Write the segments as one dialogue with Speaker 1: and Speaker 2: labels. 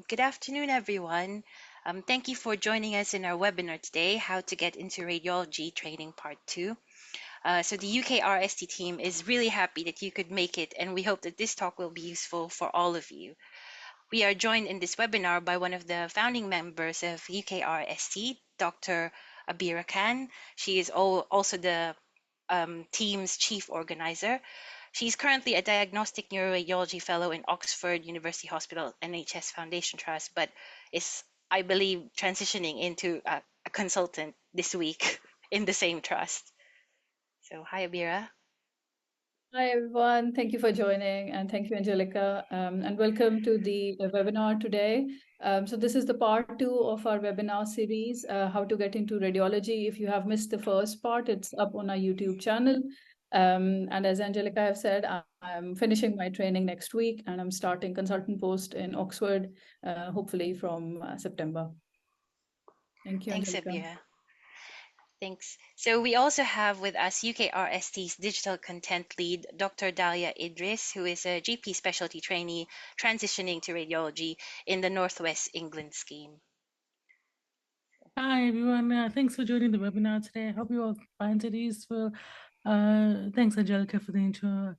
Speaker 1: good afternoon, everyone. Thank you for joining us in our webinar today, How to Get into Radiology Training Part 2. So the UKRST team is really happy that you could make it, and we hope that this talk will be useful for all of you. We are joined in this webinar by one of the founding members of UKRST, Dr. Abira Khan. She is also the team's chief organizer. She's currently a diagnostic neuroradiology fellow in Oxford University Hospital NHS Foundation Trust, but is, I believe, transitioning into a consultant this week in the same trust. So, hi, Abira.
Speaker 2: Hi, everyone. Thank you for joining, and thank you, Angelica, and welcome to the webinar today. So this is the part 2 of our webinar series, How to Get into Radiology. If you have missed the first part, it's up on our YouTube channel. And as Angelica have said, I'm finishing my training next week, and I'm starting consultant post in Oxford, hopefully from September. Thank you,
Speaker 1: Thanks,
Speaker 2: Angelica.
Speaker 1: Abira. Thanks. So we also have with us UKRST's digital content lead, Dr. Dalia Idris, who is a GP specialty trainee transitioning to radiology in the Northwest England scheme.
Speaker 3: Hi, everyone. Thanks for joining the webinar today. I hope you all find it useful. Thanks, Angelica, for the intro.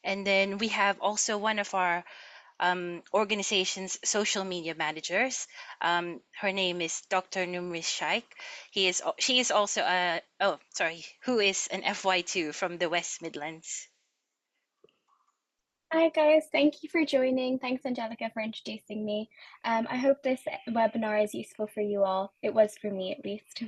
Speaker 1: And then we have also one of our organization's social media managers. Her name is Dr. Numris Shaikh. She is also who is an FY2 from the West Midlands.
Speaker 4: Hi guys, thank you for joining. Thanks Angelica for introducing me. I hope this webinar is useful for you all. It was for me at least.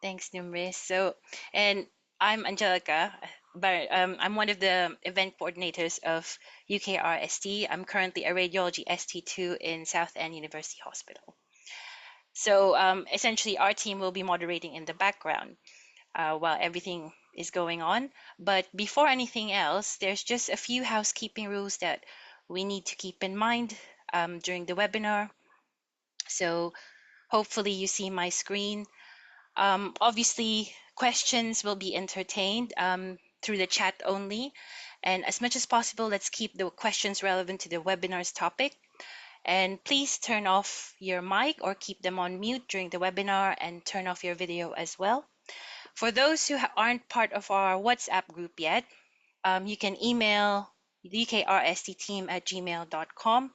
Speaker 1: Thanks, Numris. So, and I'm Angelica, but I'm one of the event coordinators of UKRST. I'm currently a radiology ST2 in Southend University Hospital. So essentially, our team will be moderating in the background while everything is going on. But before anything else, there's just a few housekeeping rules that we need to keep in mind during the webinar. So hopefully you see my screen. Obviously, questions will be entertained through the chat only. And as much as possible, let's keep the questions relevant to the webinar's topic. And please turn off your mic or keep them on mute during the webinar and turn off your video as well. For those who aren't part of our WhatsApp group yet, you can email ukrstteam@gmail.com.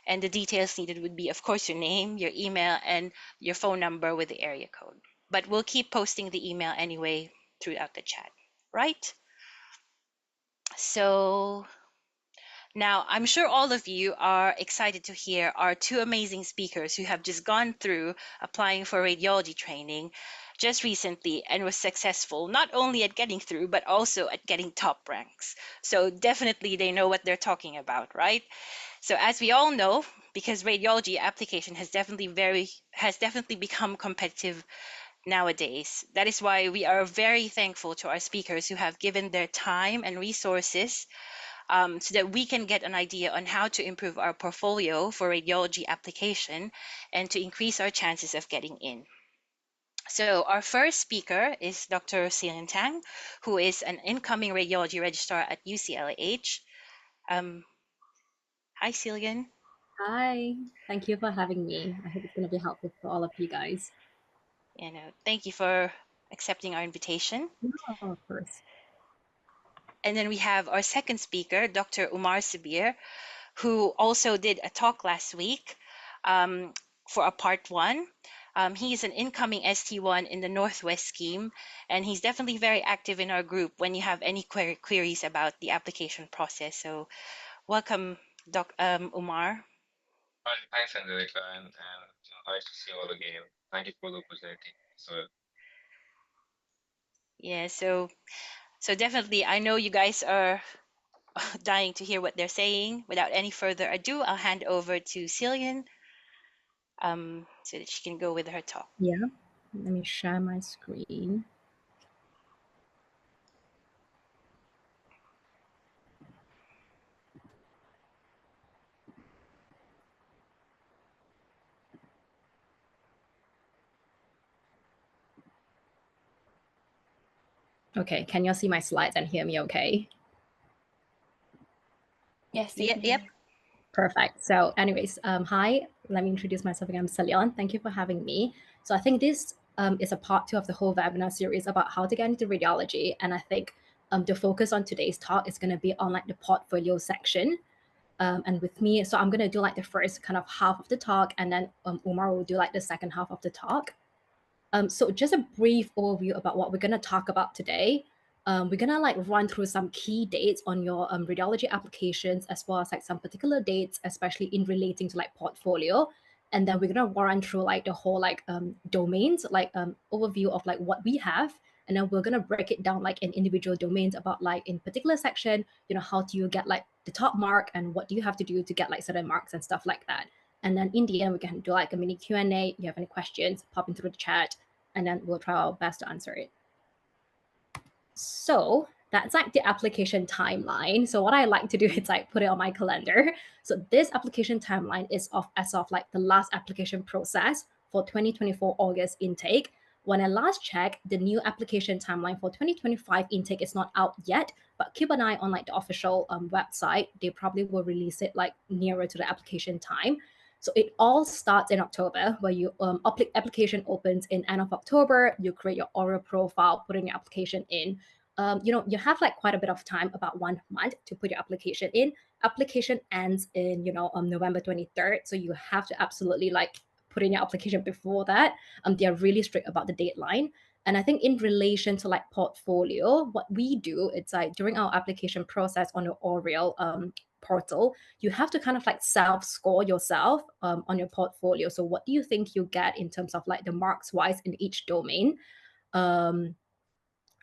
Speaker 1: And the details needed would be, of course, your name, your email, and your phone number with the area code. But we'll keep posting the email anyway throughout the chat, right? So now I'm sure all of you are excited to hear our two amazing speakers who have just gone through applying for radiology training just recently and was successful not only at getting through but also at getting top ranks. So definitely they know what they're talking about, right? So as we all know, because radiology application has definitely become competitive nowadays. That is why we are very thankful to our speakers who have given their time and resources so that we can get an idea on how to improve our portfolio for radiology application and to increase our chances of getting in. So our first speaker is Dr. Celine Tang, who is an incoming radiology registrar at UCLH. Hi, Celine.
Speaker 5: Hi, thank you for having me. I hope it's going to be helpful for all of you guys.
Speaker 1: Thank you for accepting our invitation.
Speaker 5: Oh, of course.
Speaker 1: And then we have our second speaker, Dr. Umar Sabir, who also did a talk last week for a part 1. He is an incoming ST1 in the Northwest scheme, and he's definitely very active in our group when you have any queries about the application process. So welcome, Umar.
Speaker 6: Thanks, Angelica, and nice to see you all again. Thank you for the opportunity.
Speaker 1: Yeah, so definitely, I know you guys are dying to hear what they're saying. Without any further ado, I'll hand over to Cillian so that she can go with her talk.
Speaker 5: Yeah, let me share my screen. Okay, can you all see my slides and hear me okay?
Speaker 4: Yes.
Speaker 1: Yep.
Speaker 5: Perfect. So anyways, hi, let me introduce myself again. I'm Salion. Thank you for having me. So I think this is a part 2 of the whole webinar series about how to get into radiology. And I think the focus on today's talk is going to be on like the portfolio section. And with me, so I'm going to do like the first kind of half of the talk, and then Umar will do like the second half of the talk. So just a brief overview about what we're going to talk about today. We're going to like run through some key dates on your radiology applications, as well as like some particular dates, especially in relating to like portfolio. And then we're going to run through like the whole like domains, like overview of like what we have. And then we're going to break it down like in individual domains about like in particular section, you know, how do you get like the top mark and what do you have to do to get like certain marks and stuff like that. And then in the end, we can do like a mini Q&A. If you have any questions, pop into the chat, and then we'll try our best to answer it. So that's like the application timeline. So what I like to do is like put it on my calendar. So this application timeline is as of like the last application process for 2024 August intake. When I last checked, the new application timeline for 2025 intake is not out yet, but keep an eye on like the official website. They probably will release it like nearer to the application time. So it all starts in October, where you application opens in end of October. You create your oral profile, put in your application in. You know, you have like quite a bit of time, about 1 month, to put your application in. Application ends in, you know, November 23rd. So you have to absolutely like put in your application before that. They are really strict about the deadline. And I think in relation to like portfolio, what we do, it's like during our application process on the Oriel portal, you have to kind of like self-score yourself on your portfolio. So what do you think you get in terms of like the marks wise in each domain? And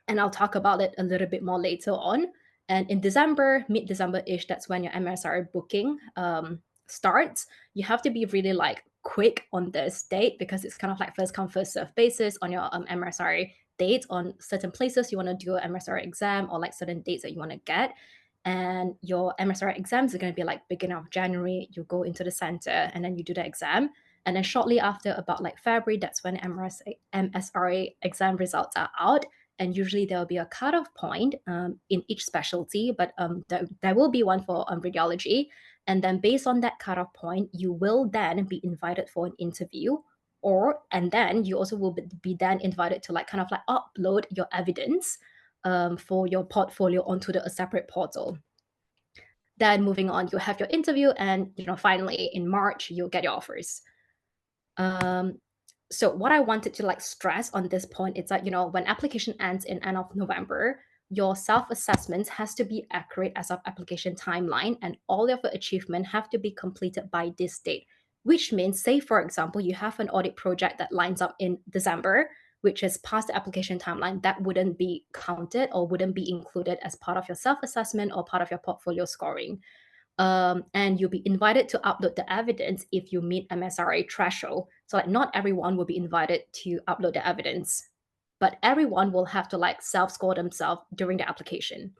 Speaker 5: I'll talk about it a little bit more later on. And in December, mid-December-ish, that's when your MSRA booking starts. You have to be really like quick on this date, because it's kind of like first come first serve basis on your MSRA dates. On certain places you want to do an MSRA exam, or like certain dates that you want to get. And your MSRA exams are going to be like beginning of January. You go into the center and then you do the exam. And then shortly after, about like February, that's when MSRA exam results are out. And usually there will be a cutoff point in each specialty, but there will be one for radiology. And then based on that cutoff point, you will then be invited for an interview, and then you also will be then invited to like kind of like upload your evidence for your portfolio onto a separate portal. Then moving on, you have your interview, and you know, finally in March you'll get your offers. So what I wanted to like stress on this point is that, you know, when application ends in end of November, your self-assessment has to be accurate as of application timeline, and all of your achievement have to be completed by this date. Which means, say for example, you have an audit project that lines up in December, which is past the application timeline, that wouldn't be counted or wouldn't be included as part of your self-assessment or part of your portfolio scoring. And you'll be invited to upload the evidence if you meet MSRA threshold. So like not everyone will be invited to upload the evidence, but everyone will have to like self-score themselves during the application.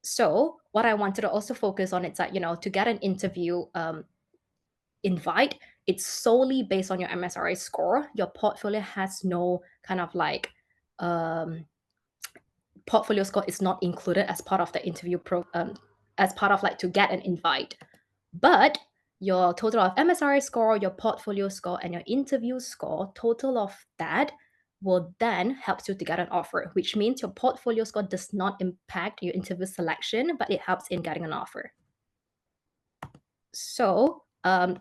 Speaker 5: So what I wanted to also focus on is that, you know, to get an interview invite, it's solely based on your MSRA score. Your portfolio has no kind of like portfolio score is not included as part of the interview as part of like to get an invite. But your total of MSRA score, your portfolio score, and your interview score, total of that will then help you to get an offer, which means your portfolio score does not impact your interview selection, but it helps in getting an offer. So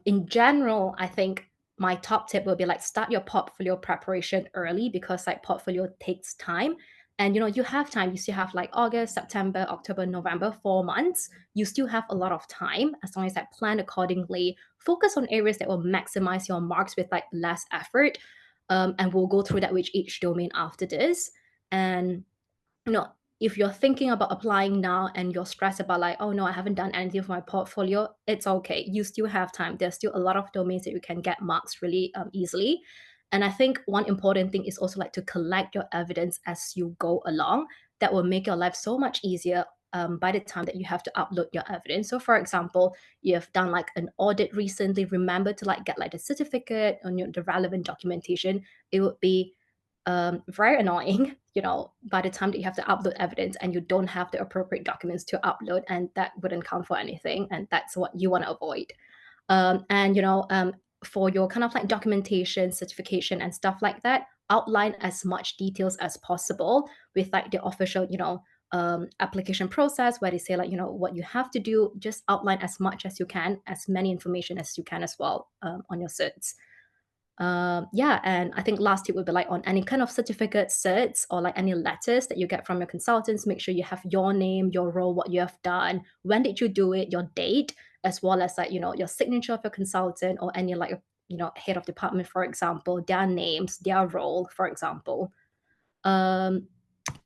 Speaker 5: in general, I think my top tip will be like start your portfolio preparation early, because like portfolio takes time. And you know, you have time. You still have like August, September, October, November, 4 months. You still have a lot of time, as long as I plan accordingly. Focus on areas that will maximize your marks with like less effort. And we'll go through that with each domain after this. And you know, if you're thinking about applying now and you're stressed about like, oh no, I haven't done anything for my portfolio, it's okay. You still have time. There's still a lot of domains that you can get marks really easily. And I think one important thing is also like to collect your evidence as you go along. That will make your life so much easier by the time that you have to upload your evidence. So for example, you have done like an audit recently, remember to like get like the certificate on the relevant documentation. It would be very annoying. by the time that you have to upload evidence and you don't have the appropriate documents to upload, and that wouldn't count for anything, and that's what you want to avoid. For your kind of like documentation, certification, and stuff like that, outline as much details as possible with like the official, application process where they say like, what you have to do. Just outline as much as you can, as many information as you can as well on your certs. And I think last tip would be like on any kind of certificate, certs, or like any letters that you get from your consultants, make sure you have your name, your role, what you have done, when did you do it, your date, as well as like, your signature of your consultant or any like, head of department, for example, their names, their role, for example.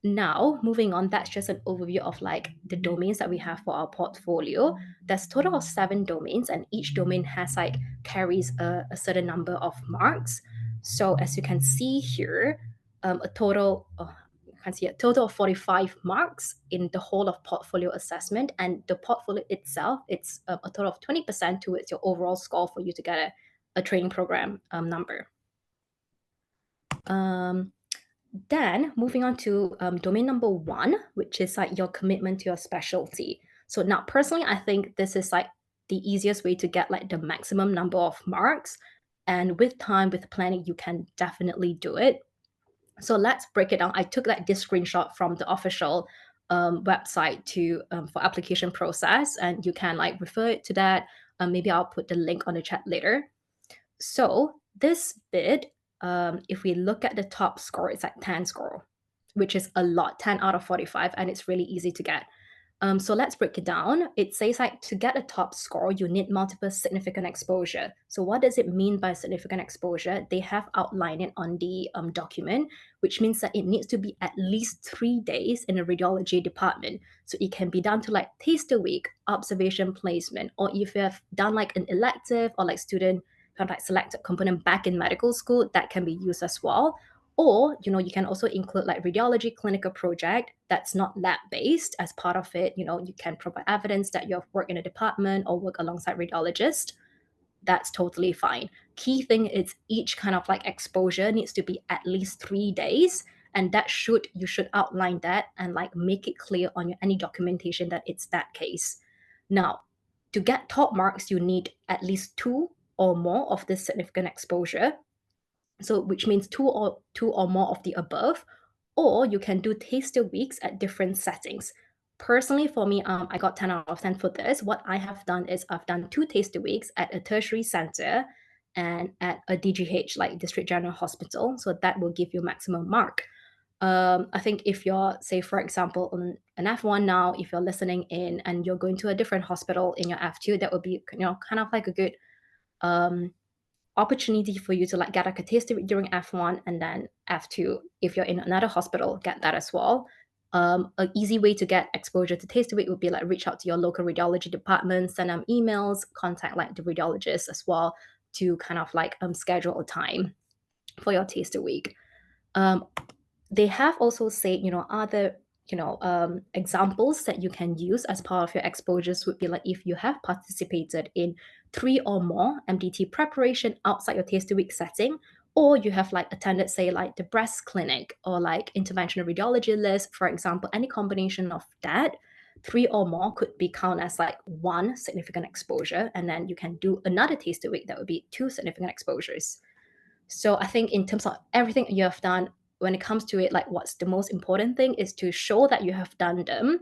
Speaker 5: Now, moving on, that's just an overview of like the domains that we have for our portfolio. There's a total of 7 domains, and each domain has like carries a certain number of marks. So as you can see here, a total of 45 marks in the whole of portfolio assessment, and the portfolio itself, it's a total of 20% towards your overall score for you to get a training program number. Then moving on to domain number 1, which is like your commitment to your specialty. So now personally, I think this is like the easiest way to get like the maximum number of marks. And with time, with planning, you can definitely do it. So let's break it down. I took like this screenshot from the official website for application process, and you can like refer to that. Maybe I'll put the link on the chat later. So this bit, if we look at the top score, it's like 10 score, which is a lot, 10 out of 45, and it's really easy to get. So let's break it down. It says like to get a top score, you need multiple significant exposure. So what does it mean by significant exposure? They have outlined it on the document, which means that it needs to be at least 3 days in a radiology department. So it can be done to like taster week, observation placement, or if you have done like an elective or like student kind of like selected component back in medical school, that can be used as well. Or, you can also include like radiology clinical project that's not lab-based as part of it. You can provide evidence that you have worked in a department or work alongside radiologists. That's totally fine. Key thing is each kind of like exposure needs to be at least 3 days. And you should outline that and like make it clear on any documentation that it's that case. Now, to get top marks, you need at least 2 or more of this significant exposure. So which means two or more of the above, or you can do taster weeks at different settings. Personally, for me, I got 10 out of 10 for this. What I have done is I've done 2 taster weeks at a tertiary center and at a DGH, like District General Hospital. So that will give you maximum mark. I think if you're, say, for example, on an F1 now, if you're listening in and you're going to a different hospital in your F2, that would be, kind of like a good opportunity for you to like get like a taster week during F1, and then F2, if you're in another hospital, get that as well. An easy way to get exposure to taster week would be like reach out to your local radiology department, send them emails, contact like the radiologist as well to kind of like schedule a time for your taster week. They have also said, other examples that you can use as part of your exposures would be like if you have participated in 3 or more MDT preparation outside your taster week setting, or you have like attended, say, like the breast clinic or like interventional radiology list, for example, any combination of that. 3 or more could be counted as like 1 significant exposure, and then you can do another taster week that would be 2 significant exposures. So I think in terms of everything you have done, when it comes to it, like what's the most important thing is to show that you have done them.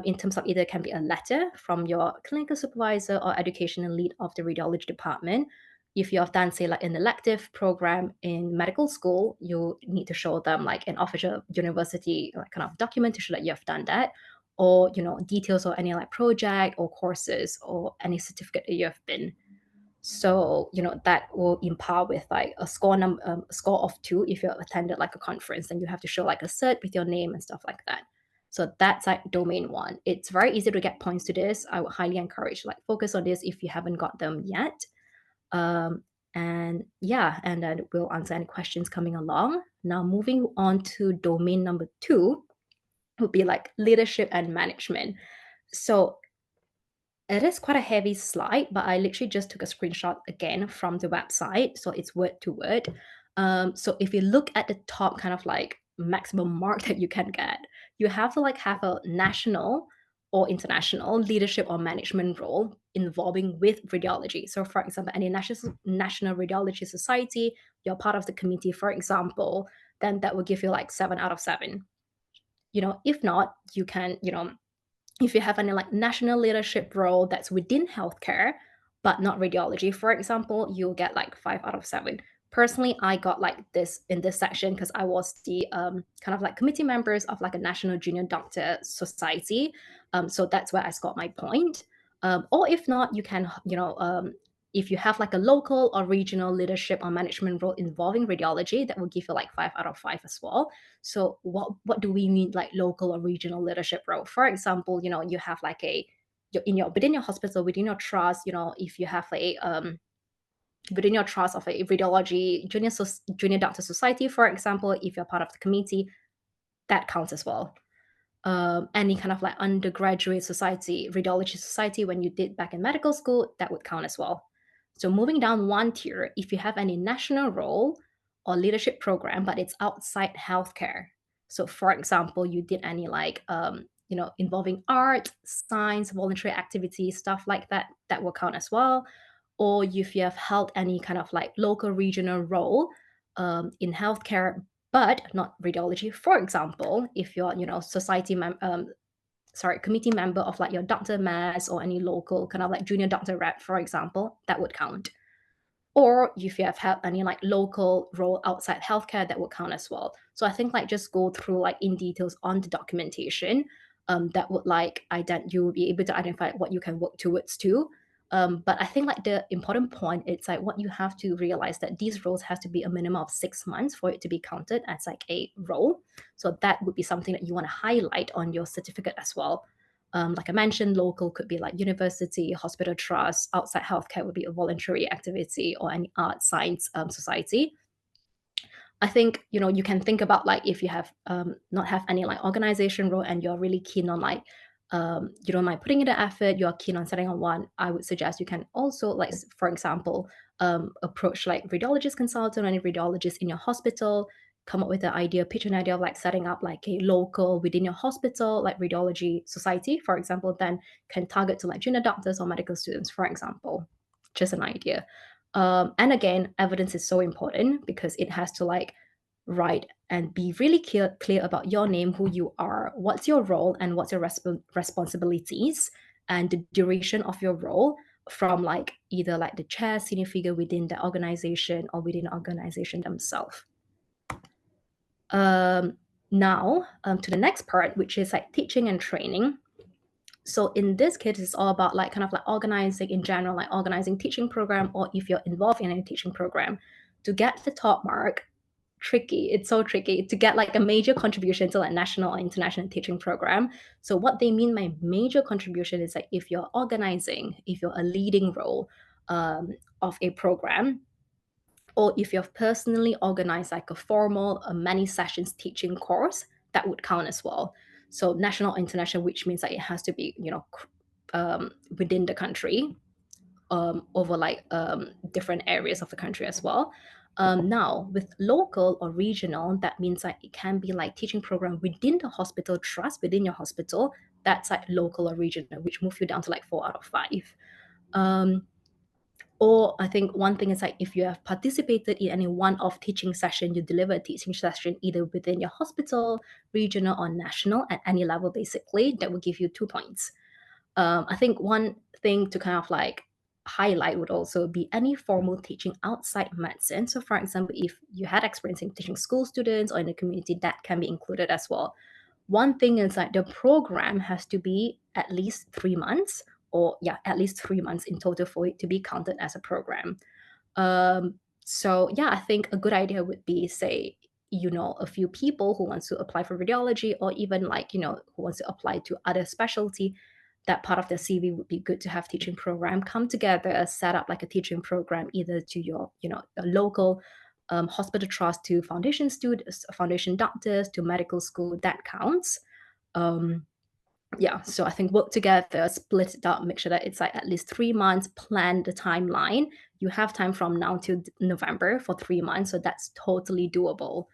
Speaker 5: In terms of either it can be a letter from your clinical supervisor or educational lead of the radiology department. If you have done, say, like an elective program in medical school, you need to show them like an official university like kind of document to show that you have done that, or details or any like project or courses or any certificate that you have been. So that will empower with like a score of 2 if you attended like a conference, and you have to show like a cert with your name and stuff like that. So that's like domain 1. It's very easy to get points to this. I would highly encourage like focus on this if you haven't got them yet. And then we'll answer any questions coming along. Now moving on to domain number 2 would be like leadership and management. So it is quite a heavy slide, but I literally just took a screenshot again from the website, so it's word to word. So if you look at the top kind of like maximum mark that you can get. You have to like have a national or international leadership or management role involving with radiology. So for example, any national radiology society, you're part of the committee, for example, then that will give you like 7 out of 7. If not, you can, if you have any like national leadership role that's within healthcare but not radiology, for example, you'll get like 5 out of 7. Personally, I got like this in this section because I was the kind of like committee members of like a national junior doctor society. So that's where I scored my point. Or if not, you can, if you have like a local or regional leadership or management role involving radiology, that will give you like 5 out of 5 as well. So what do we mean like local or regional leadership role? For example, you have like within your hospital, within your trust, if you have within your trust of a radiology junior doctor society, for example, if you're part of the committee, that counts as well. Any kind of like undergraduate society, radiology society, when you did back in medical school, that would count as well. So moving down one tier, if you have any national role or leadership program, but it's outside healthcare. So for example, you did any like, involving art, science, voluntary activities, stuff like that, that will count as well. Or if you have held any kind of like local regional role in healthcare, but not radiology. For example, if you're, committee member of like your doctor mass or any local kind of like junior doctor rep, for example, that would count. Or if you have had any like local role outside healthcare, that would count as well. So I think like just go through like in details on the documentation that would like you will be able to identify what you can work towards too. But I think like the important point, it's like what you have to realize that these roles has to be a minimum of 6 months for it to be counted as like a role. So that would be something that you want to highlight on your certificate as well. Like I mentioned, local could be like university, hospital trust. Outside healthcare would be a voluntary activity or any art science society. I think you can think about like if you have not have any like organization role and you're really keen on like you don't mind putting in the effort, you're keen on setting on one, I would suggest you can also like for example approach like radiologist consultant or any radiologist in your hospital, come up with the idea, pitch an idea of like setting up like a local within your hospital like radiology society, for example, then can target to like junior doctors or medical students, for example. Just an idea. And again, evidence is so important because it has to like write and be really clear about your name, who you are, what's your role, and what's your responsibilities, and the duration of your role from like either like the chair, senior figure within the organization or within the organization themselves. Now to the next part, which is like teaching and training. So in this case, it's all about like kind of like organizing in general, like organizing teaching program, or if you're involved in any teaching program, to get the top mark, tricky. It's so tricky to get like a major contribution to like national or international teaching program. So what they mean by major contribution is like if you're organizing, if you're a leading role of a program, or if you've personally organized like a formal many sessions teaching course, that would count as well. So national or international, which means that it has to be within the country, over like different areas of the country as well. Now with local or regional, that means that it can be like teaching program within the hospital trust, within your hospital. That's like local or regional, which move you down to like 4 out of 5. Or I think one thing is like if you have participated in any one-off teaching session, you deliver a teaching session either within your hospital, regional, or national at any level, basically, that will give you 2 points. I think one thing to kind of like highlight would also be any formal teaching outside medicine. So for example, if you had experience in teaching school students or in the community, that can be included as well. One thing is that the program has to be at least 3 months, or yeah, at least 3 months in total for it to be counted as a program. So yeah, I think a good idea would be, say, a few people who wants to apply for radiology, or even like, who wants to apply to other specialty, that part of their CV would be good to have teaching program come together, set up like a teaching program, either to your, a local hospital trust, to foundation students, foundation doctors, to medical school, that counts. Yeah, so I think work together, split it up, make sure that it's like at least 3 months, plan the timeline. You have time from now till November for 3 months, so that's totally doable.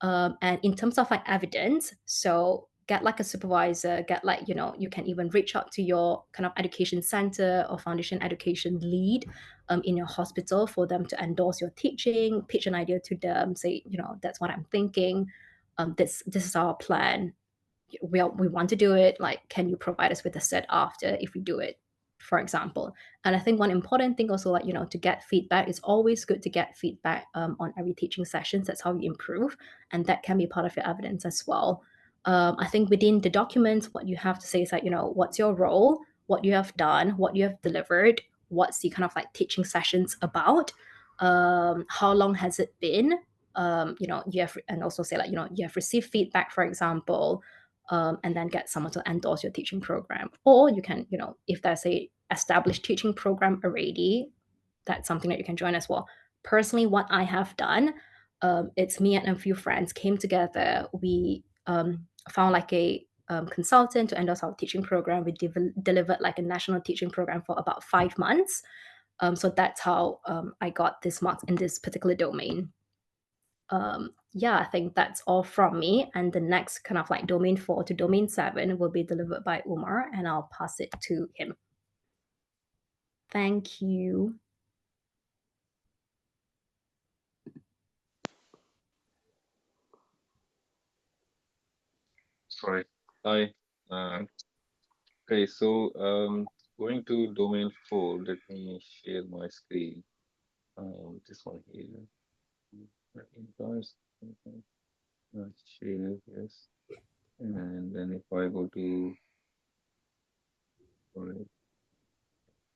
Speaker 5: And in terms of like evidence, so get like a supervisor, get like, you can even reach out to your kind of education center or foundation education lead in your hospital for them to endorse your teaching, pitch an idea to them, say, that's what I'm thinking. This is our plan. We want to do it. Like, can you provide us with a set after if we do it, for example? And I think one important thing also, like, to get feedback, it's always good to get feedback on every teaching sessions. That's how you improve, and that can be part of your evidence as well. I think within the documents, what you have to say is like, what's your role, what you have done, what you have delivered, what's the kind of like teaching sessions about, how long has it been, you have, and also say like, you have received feedback, for example, and then get someone to endorse your teaching program. Or you can, if there's a established teaching program already, that's something that you can join as well. Personally, what I have done, it's me and a few friends came together. We found like a consultant to endorse our teaching program. We delivered like a national teaching program for about 5 months. So that's how I got this marks in this particular domain. Yeah, I think that's all from me. And the next kind of like domain 4 to domain 7 will be delivered by Umar, and I'll pass it to him. Thank you.
Speaker 6: Sorry. Hi. Okay, so going to domain 4, let me share my screen. This one here. Guys, share, yes. And then if I go to, sorry,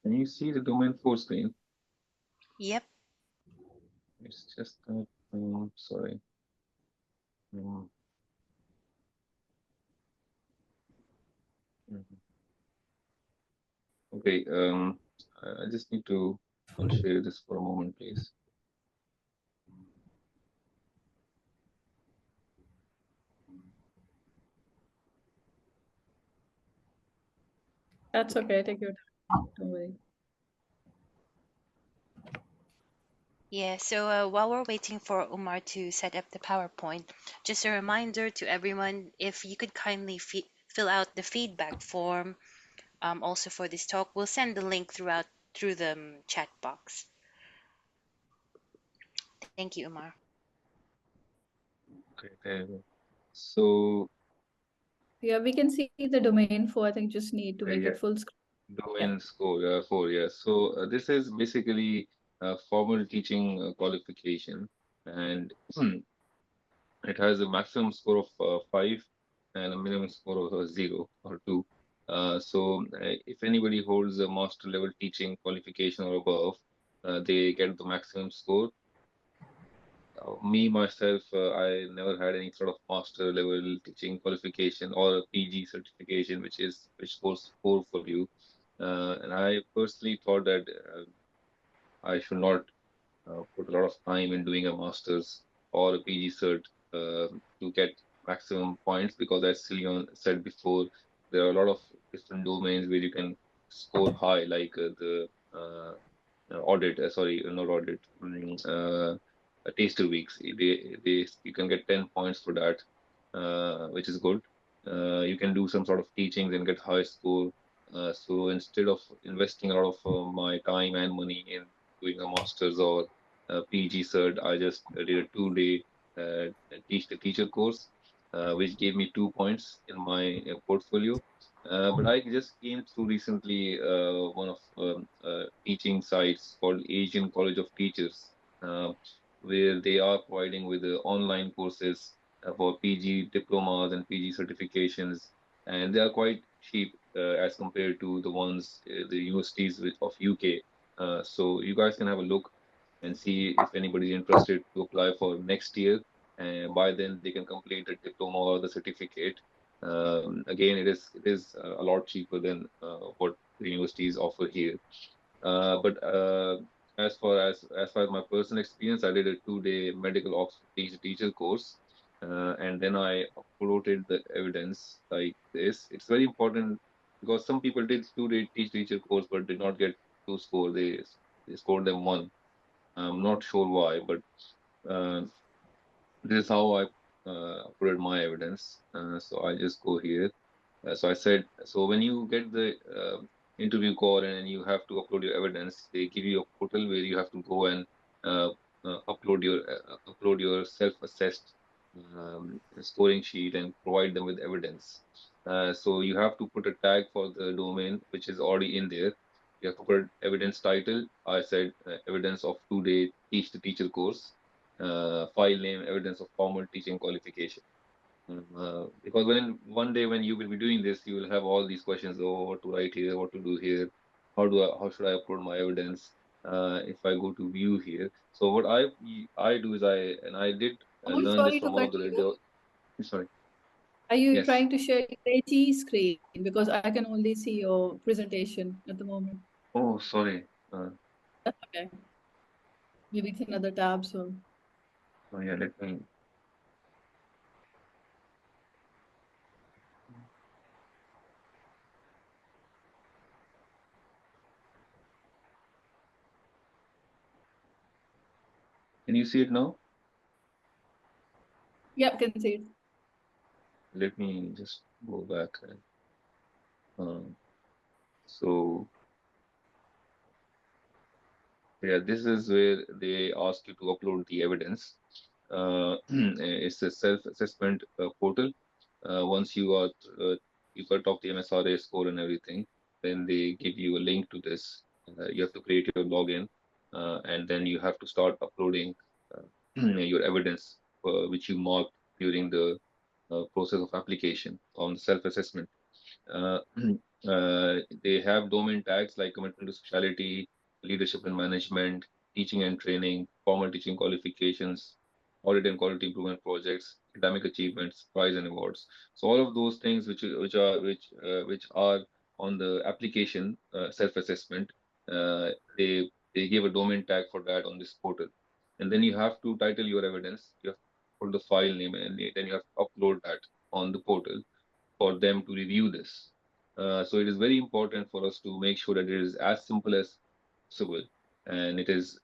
Speaker 6: can you see the domain 4 screen?
Speaker 1: Yep.
Speaker 6: It's just that, sorry. Mhm. Okay, I just need to unshare this for a moment, please.
Speaker 2: That's okay. Take your time. Don't worry.
Speaker 1: Yeah, so while we're waiting for Umar to set up the PowerPoint, just a reminder to everyone, if you could kindly fill out the feedback form also for this talk. We'll send the link through the chat box. Thank you, Umar.
Speaker 6: Okay, there we go. So,
Speaker 2: Yeah, we can see the domain 4. I think just need to make
Speaker 6: yeah,
Speaker 2: it full screen.
Speaker 6: domain score 4, yeah. So this is basically a formal teaching qualification, and it has a maximum score of 5 and a minimum score of 0 or 2. If anybody holds a master level teaching qualification or above, they get the maximum score. Me myself, I never had any sort of master level teaching qualification or a PG certification, which scores 4 for you. And I personally thought that I should not put a lot of time in doing a master's or a PG cert to get maximum points, because as Leon said before, there are a lot of different domains where you can score high, like the audit, sorry, not audit, taster weeks. You can get 10 points for that, which is good. You can do some sort of teachings and get high score. So instead of investing a lot of my time and money in doing a master's or PG cert, I just did a 2-day teach the teacher course, which gave me 2 points in my portfolio. But I just came through recently one of teaching sites called Asian College of Teachers, where they are providing with the online courses for PG diplomas and PG certifications, and they are quite cheap as compared to the ones the universities of UK. So you guys can have a look and see if anybody's interested to apply for next year. And by then they can complete the diploma or the certificate. Again, it is a lot cheaper than what the universities offer here. But as far as my personal experience, I did a 2-day medical Oxford teacher course, and then I uploaded the evidence like this. It's very important because some people did 2-day teacher course but did not get 2 score. They scored them 1. I'm not sure why, but uh, this is how I uploaded my evidence. So I just go here. So I said, so when you get the interview call and you have to upload your evidence, they give you a portal where you have to go and uh, upload your self-assessed scoring sheet and provide them with evidence. So you have to put a tag for the domain which is already in there. You have to put evidence title. I said evidence of 2-day teach the teacher course. File name evidence of formal teaching qualification. Because when one day when you will be doing this, you will have all these questions. Oh, what to write here? What to do here? How should I upload my evidence? If I go to view here, so what I do is I did
Speaker 2: Oh,
Speaker 6: learn this
Speaker 2: sorry
Speaker 6: from
Speaker 2: to
Speaker 6: one
Speaker 2: cut
Speaker 6: of the
Speaker 2: you.
Speaker 6: radio. Sorry.
Speaker 2: Are you
Speaker 6: Yes.
Speaker 2: trying to share your AT screen? Because I can only see your presentation at the moment.
Speaker 6: Oh, sorry.
Speaker 2: That's okay. Maybe it's another tab, so.
Speaker 6: Oh, yeah. Let me. Can you see it now?
Speaker 2: Yeah, can see it.
Speaker 6: Let me just go back. So yeah, this is where they ask you to upload the evidence. It's a self-assessment portal. Once you cut off the MSRA score and everything, then they give you a link to this. You have to create your login, and then you have to start uploading your evidence, which you marked during the process of application on self-assessment. Uh, they have domain tags like commitment to specialty, leadership and management, teaching and training, formal teaching qualifications, audit and quality improvement projects, academic achievements, prize and awards. So all of those things which are on the application self-assessment, uh, they give a domain tag for that on this portal, and then you have to title your evidence. You have to put the file name, and then you have to upload that on the portal for them to review this. So it is very important for us to make sure that it is as simple as possible, and it is.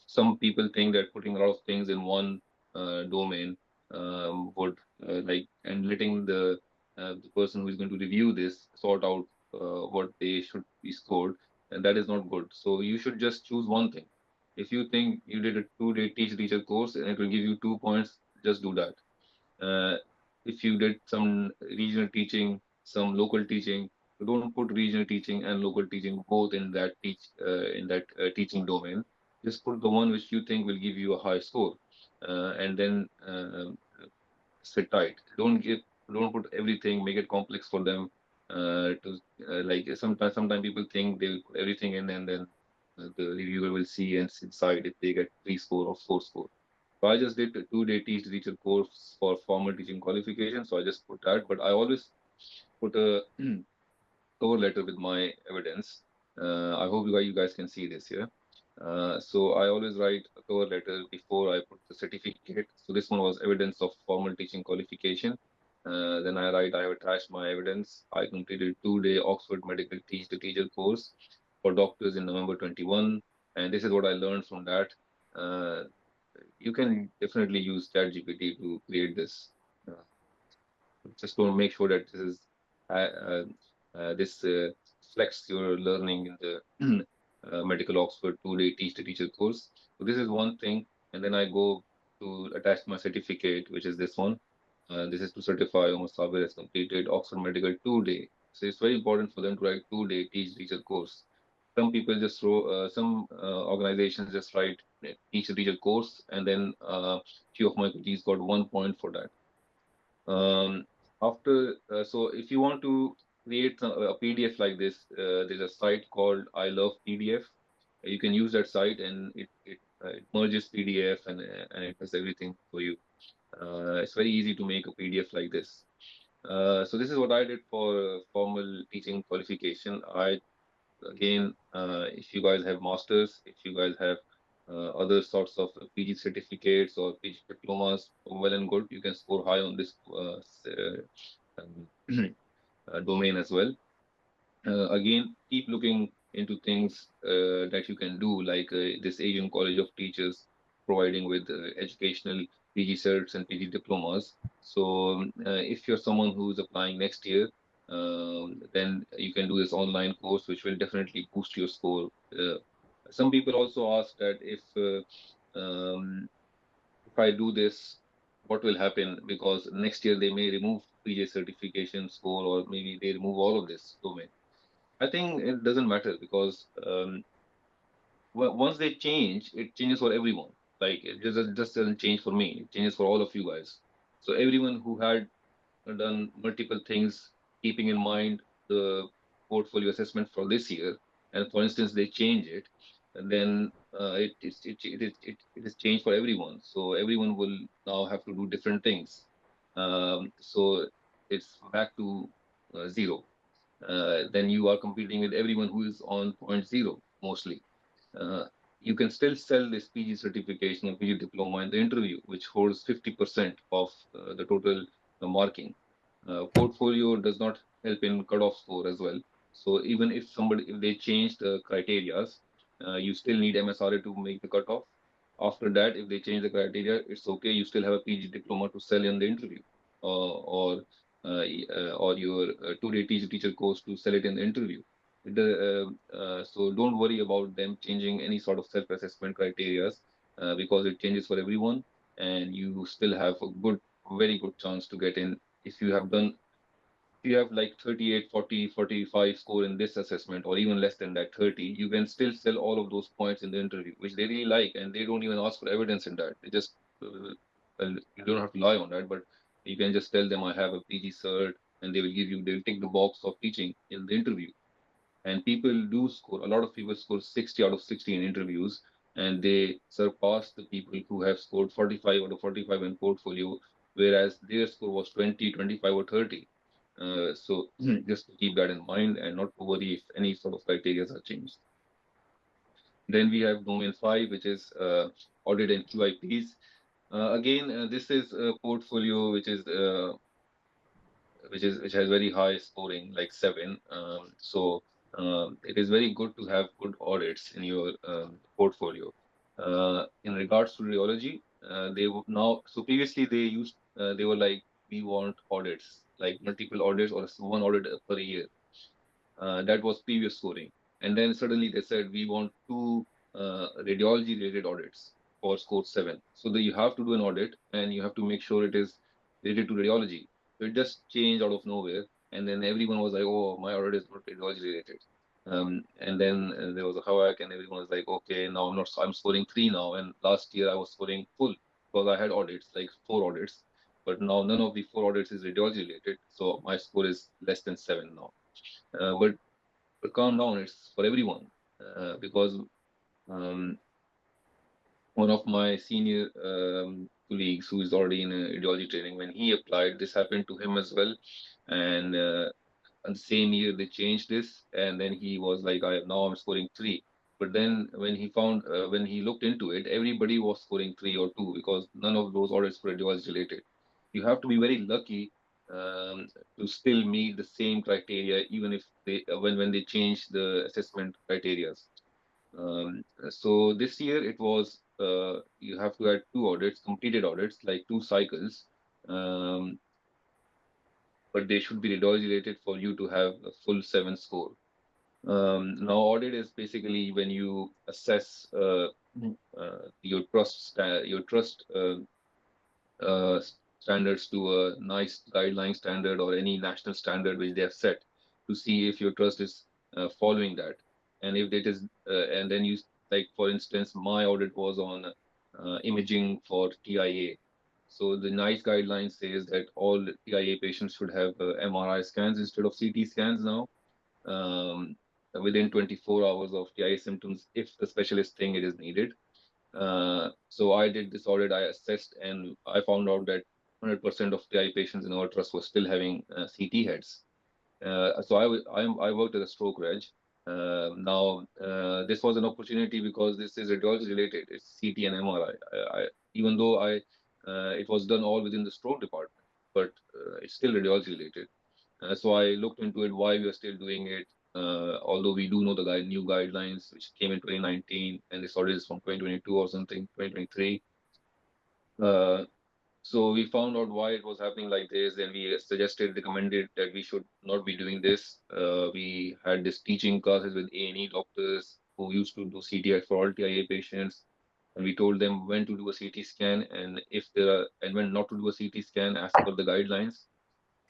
Speaker 6: Some people think that putting a lot of things in one domain would like and letting the person who is going to review this sort out what they should be scored, and that is not good. So you should just choose one thing. If you think you did a 2-day teacher course and it will give you 2 points, just do that. uh, if you did some regional teaching, some local teaching, you don't put regional teaching and local teaching both in that teaching domain. Just put the one which you think will give you a high score, and then sit tight. Don't put everything. Make it complex for them. To like sometimes people think they will put everything in, and then the reviewer will see and decide if they get 3 score or 4 score. So I just did a 2-day teach the teacher course for formal teaching qualification. So I just put that, but I always put a cover letter with my evidence. I hope you guys can see this here. So I always write a cover letter before I put the certificate. So this one was evidence of formal teaching qualification. Then I write I have attached my evidence. I completed 2-day Oxford Medical Teach the Teacher course for doctors in November 21, and this is what I learned from that. Uh, you can definitely use ChatGPT to create this. Uh, just to make sure that uh, uh, this reflects your learning in the medical Oxford 2-day teach the teacher course. So this is one thing, and then I go to attach my certificate, which is this one. This is to certify Omar Sabir has completed Oxford Medical 2-day. So it's very important for them to write 2-day teach teacher course. Some people just throw, some organizations just write teach the teacher course, and then few of my colleagues got 1 point for that. So if you want to create a PDF like this, there's a site called I Love PDF. You can use that site, and it merges PDF, and it does everything for you. It's very easy to make a PDF like this. So this is what I did for formal teaching qualification. If you guys have masters, if you guys have other sorts of PG certificates or PG diplomas, well and good. You can score high on this um, domain as well. Again, keep looking into things that you can do, like this Asian College of Teachers. providing with educational PG certs and PG diplomas. So if you're someone who's applying next year, then you can do this online course, which will definitely boost your score. Some people also ask that if I do this, what will happen? Because next year they may remove PJ certification score, or maybe they remove all of this domain. I think it doesn't matter because once they change, it changes for everyone. Like just doesn't change for me; it changes for all of you guys. So everyone who had done multiple things, keeping in mind the portfolio assessment for this year, and for instance, they change it, and then it is changed for everyone. So everyone will now have to do different things. So it's back to zero. Then you are competing with everyone who is on point zero mostly. uh, you can still sell this PG certification or PG diploma in the interview, which holds 50% of the total marking. Portfolio does not help in cutoff score as well. So even if they change the criterias, you still need MSRA to make the cutoff. After that, if they change the criteria, it's okay. You still have a PG diploma to sell in the interview, or your two-day teacher course to sell it in the interview. So don't worry about them changing any sort of self-assessment criteria, because it changes for everyone, and you still have a very good chance to get in if you have done. If you have like 38, 40, 45 score in this assessment, or even less than that, 30, you can still sell all of those points in the interview, which they really like, and they don't even ask for evidence in that. They just, well, you don't have to lie on that, but you can just tell them I have a PG cert, and they'll tick the box of teaching in the interview. And people do score, a lot of people score 60 out of 60 in interviews, and they surpass the people who have scored 45 out of 45 in portfolio, whereas their score was 20, 25, or 30. So just to keep that in mind and not to worry if any sort of criteria are changed. Then we have domain 5, which is audit and QIPs. Again, this is a portfolio which has very high scoring, like 7. So it is very good to have good audits in your portfolio. In regards to radiology, they would now. So previously they were like, we want audits, like multiple audits or one audit per year. That was previous scoring. And then suddenly they said, we want 2 radiology related audits for score 7. So that you have to do an audit and you have to make sure it is related to radiology. So it just changed out of nowhere. And then everyone was like, oh, my audit is not radiology related. And then there was a havoc, and everyone was like, okay, now I'm scoring 3 now. And last year I was scoring full because I had audits, like 4 audits. But now none of the 4 audits is radiology related. So my score is less than 7 now. But calm down, it's for everyone, because um, one of my senior colleagues who is already in radiology training, when he applied, this happened to him as well. And the same year they changed this, and then he was like, now I'm scoring 3. But then when he looked into it, everybody was scoring 3 or 2, because none of those audits were radiology related. You have to be very lucky um, to still meet the same criteria, even if when they change the assessment criteria. So this year it was, you have to have 2 audits, completed audits, like 2 cycles, um, but they should be radiology related for you to have a full 7 score. Now, audit is basically when you assess your trust standards to a nice guideline standard or any national standard which they have set, to see if your trust is following that. And if it is, and then you, like for instance, my audit was on imaging for TIA. So the NICE guideline says that all TIA patients should have MRI scans instead of CT scans now, um, within 24 hours of TIA symptoms, if the specialist think it is needed. So I did this audit, I assessed, and I found out that 100% of TI patients in our trust were still having CT heads. So I worked as a stroke reg. This was an opportunity because this is radiology related. It's CT and MRI. Even though it was done all within the stroke department, but it's still radiology related. So I looked into it, why we are still doing it. although we do know the new guidelines which came in 2019, and this audit is from 2022 or something, 2023. So we found out why it was happening like this, and we suggested, recommended that we should not be doing this. We had this teaching classes with A&E doctors who used to do CTI for all TIA patients, and we told them when to do a CT scan and if there are, and when not to do a CT scan as per the guidelines.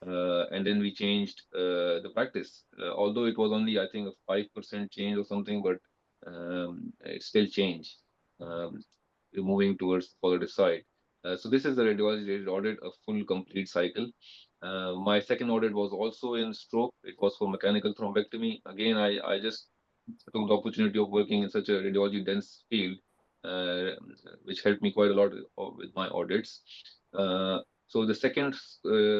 Speaker 6: And then we changed the practice. Although it was only, I think, a 5% change or something, but it's still change. We're moving towards the positive side. So this is the radiology audit, a full complete cycle. My second audit was also in stroke. It was for mechanical thrombectomy. Again, I just took the opportunity of working in such a radiology dense field, uh, which helped me quite a lot with my audits. So the second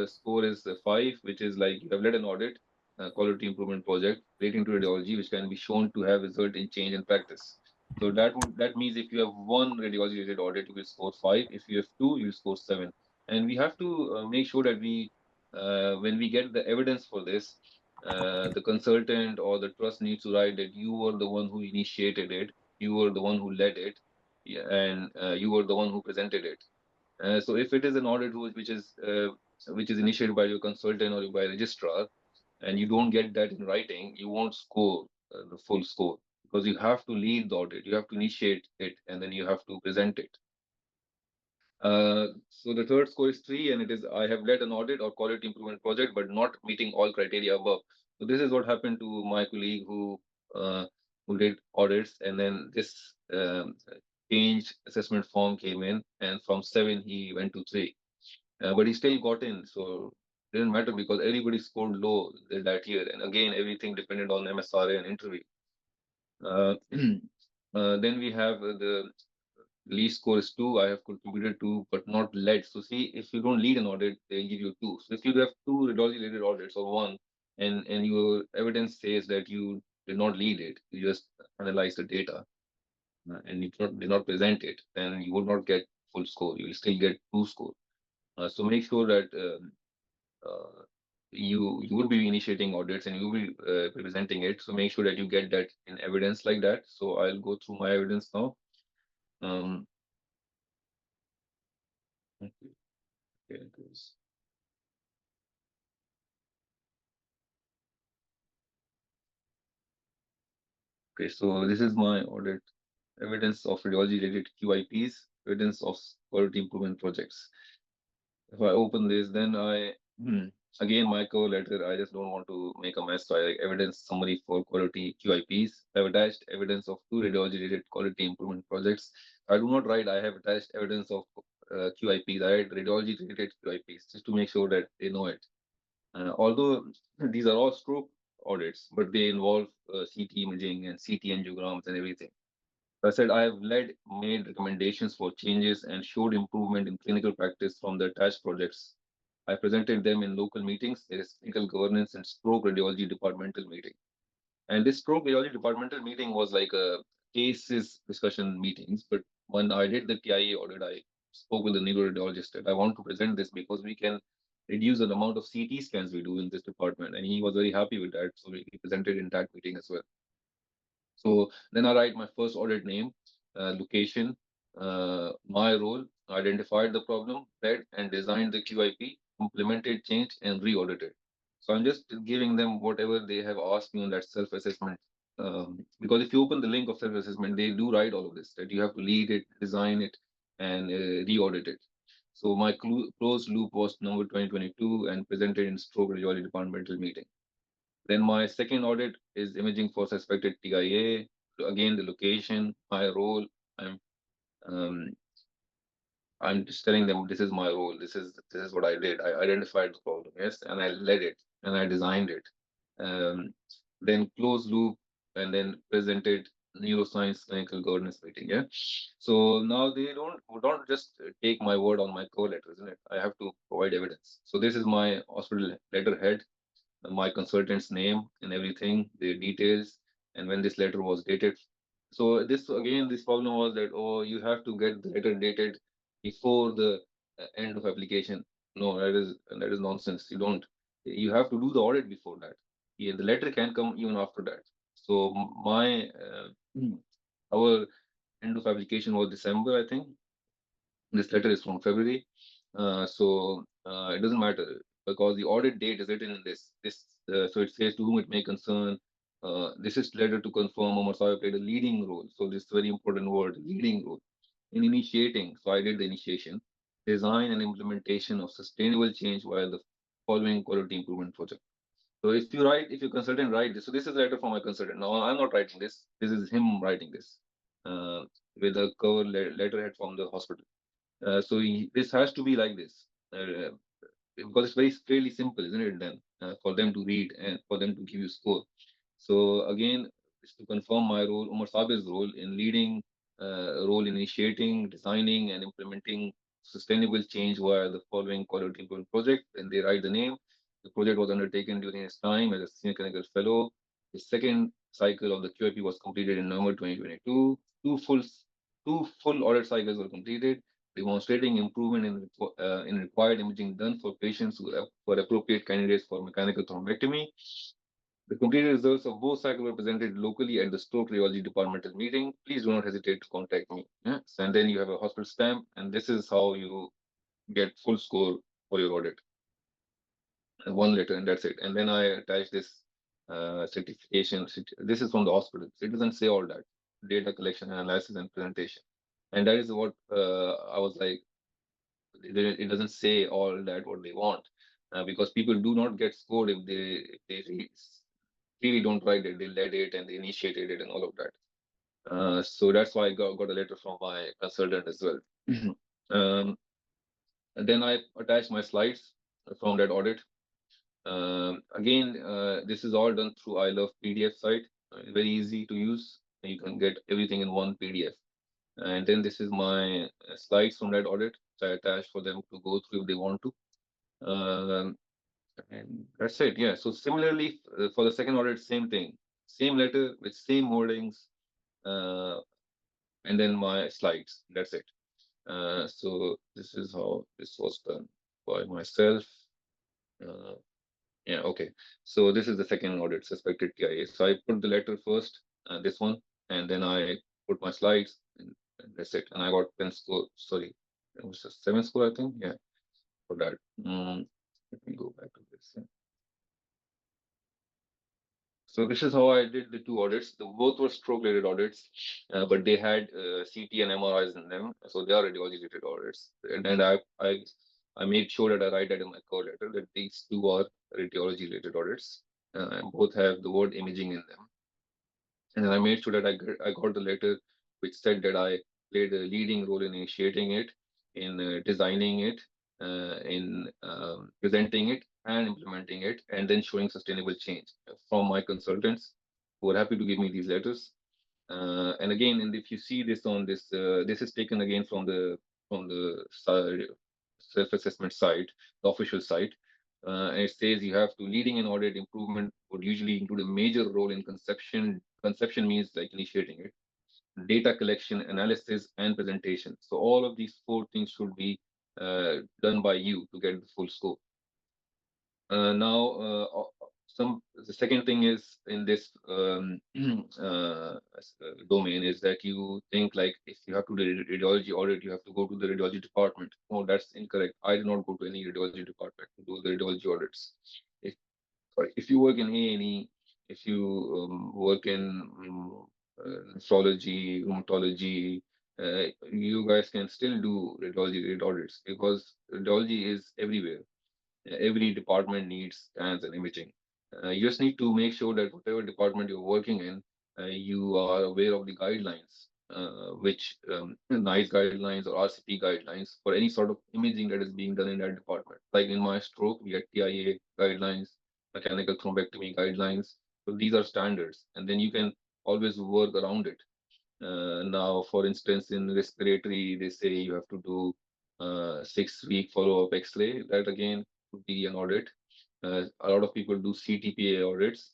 Speaker 6: score is 5, which is like you have led an audit, quality improvement project relating to radiology, which can be shown to have result in change in practice. So that means if you have one radiology related audit, you will score 5. If you have two, you will score 7. And we have to make sure that when we get the evidence for this, the consultant or the trust needs to write that you were the one who initiated it, you were the one who led it, yeah, and you were the one who presented it. So if it is an audit which is initiated by your consultant or by registrar, and you don't get that in writing, you won't score the full score, because you have to lead the audit, you have to initiate it, and then you have to present it. So the third score is 3, and it is I have led an audit or quality improvement project, but not meeting all criteria above. So this is what happened to my colleague who did audits, and then this change assessment form came in, and from 7 he went to 3, but he still got in. So it didn't matter because everybody scored low that year, and again everything depended on MSRA and interview. Then we have the least score is 2. I have contributed to, but not led. So see, if you don't lead an audit, they give you 2. So if you have 2 radiology related audits or one, and your evidence says that you did not lead it, you just analyze the data, and you did not present it, then you will not get full score. You will still get 2 score. So make sure that you will be initiating audits and you will be presenting it. So make sure that you get that in evidence like that. So I'll go through my evidence now. Um, okay, it goes. Okay, so this is my audit evidence of radiology related QIPs, evidence of quality improvement projects. If I open this, then again, my cover letter, I just don't want to make a mess. So I evidence summary for quality QIPs. I've attached evidence of 2 radiology related quality improvement projects. I do not write, I have attached evidence of QIPs. I write radiology related QIPs just to make sure that they know it. Although these are all stroke audits, but they involve CT imaging and CT angiograms and everything. I said I have made recommendations for changes and showed improvement in clinical practice from the attached projects. I presented them in local meetings. There is clinical governance and stroke radiology departmental meeting. And this stroke radiology departmental meeting was like a cases discussion meetings. But when I did the TIA audit, I spoke with the neuroradiologist that I want to present this because we can reduce the amount of CT scans we do in this department. And he was very happy with that. So we presented in that meeting as well. So then I write my first audit name, location, my role, identified the problem, led and designed the QIP, implemented change, and re-audited. So I'm just giving them whatever they have asked me on that self-assessment. Because if you open the link of self-assessment, they do write all of this, that you have to lead it, design it, and re-audit it. So my closed loop was number 2022 and presented in stroke radiology departmental meeting. Then my second audit is imaging for suspected TIA. Again, the location, my role. I'm um, I'm just telling them this is my role. This is what I did. I identified the problem, yes, and I led it and I designed it. Then closed loop, and then presented neuroscience clinical governance meeting. Yeah. So now they don't just take my word on my cover letter, isn't it? I have to provide evidence. So this is my hospital letterhead, my consultant's name and everything, their details, and when this letter was dated. So this problem was that, oh, you have to get the letter dated before the end of application. No, that is nonsense. You don't. You have to do the audit before that. Yeah, the letter can come even after that. So my our end of application was December, I think. This letter is from February. It doesn't matter because the audit date is written in so it says to whom it may concern. This is letter to confirm Omar Saab played a leading role. So this very important word, leading role in initiating. So I did the initiation, design and implementation of sustainable change via the following quality improvement project. So if your consultant write this, so this is a letter from my consultant. Now I'm not writing this. This is him writing this uh, with a letterhead from the hospital. This has to be like this because it's very fairly simple, isn't it? Then for them to read and for them to give you score. So again, it's to confirm my role, Umar Sabir's role in leading, role in initiating, designing, and implementing sustainable change via the following quality improvement project. And they write the name. The project was undertaken during his time as a senior clinical fellow. The second cycle of the QIP was completed in November 2022. Two full audit cycles were completed, demonstrating improvement in required imaging done for patients who were appropriate candidates for mechanical thrombectomy. The completed results of both cycles were presented locally at the stroke radiology departmental meeting. Please do not hesitate to contact me. Yeah? And then you have a hospital stamp, and this is how you get full score for your audit. One letter, and that's it. And then I attach this certification. This is from the hospital. It doesn't say all that. Data collection, analysis, and presentation. And that is what I was like, it doesn't say all that what they want because people do not get scored if they really don't write it, they led it and they initiated it and all of that. So that's why I got a letter from my consultant as well. And then I attached my slides from that audit. Again, this is all done through I Love PDF site. Very easy to use. You can get everything in one PDF. And then this is my slides from that audit, which I attached for them to go through if they want to. And that's it. Yeah. So similarly, for the second audit, same thing, same letter with same wordings, uh, and then my slides. That's it. So this is how this was done by myself. Uh, yeah. Okay. So this is the second audit, suspected TIA. So I put the letter first, this one, and then I put my slides, and that's it. And I got 10 score. Sorry, it was a 7 score, I think. Yeah, for that. Let me go back to this. Yeah. So this is how I did the two audits. Both were stroke-related audits, but they had CT and MRIs in them, so they are radiology-related audits. And then I made sure that I write that in my cover letter that these two are radiology-related audits. And both have the word imaging in them. And I made sure that I got the letter which said that I played a leading role in initiating it, in designing it, in presenting it, and implementing it, and then showing sustainable change from my consultants who are happy to give me these letters. And again, and if you see this on this, this is taken again from the self-assessment site, the official site. And it says you have to leading an audit improvement would usually include a major role in conception. Conception means like initiating it, data collection, analysis, and presentation. So all of these four things should be done by you to get the full scope. Now, the second thing is in this domain is that you think like if you have to do radiology audit, you have to go to the radiology department. No, that's incorrect. I did not go to any radiology department to do the radiology audits. If if you work in A&E, if you work in nephrology, rheumatology, you guys can still do radiology audits because radiology is everywhere. Every department needs scans and imaging. You just need to make sure that whatever department you're working in, you are aware of the guidelines, which NICE guidelines or RCP guidelines for any sort of imaging that is being done in that department. Like in my stroke, we get TIA guidelines, mechanical thrombectomy guidelines. So these are standards, and then you can always work around it. Now, for instance, in respiratory, they say you have to do 6-week follow-up X-ray. That again would be an audit. A lot of people do CTPA audits.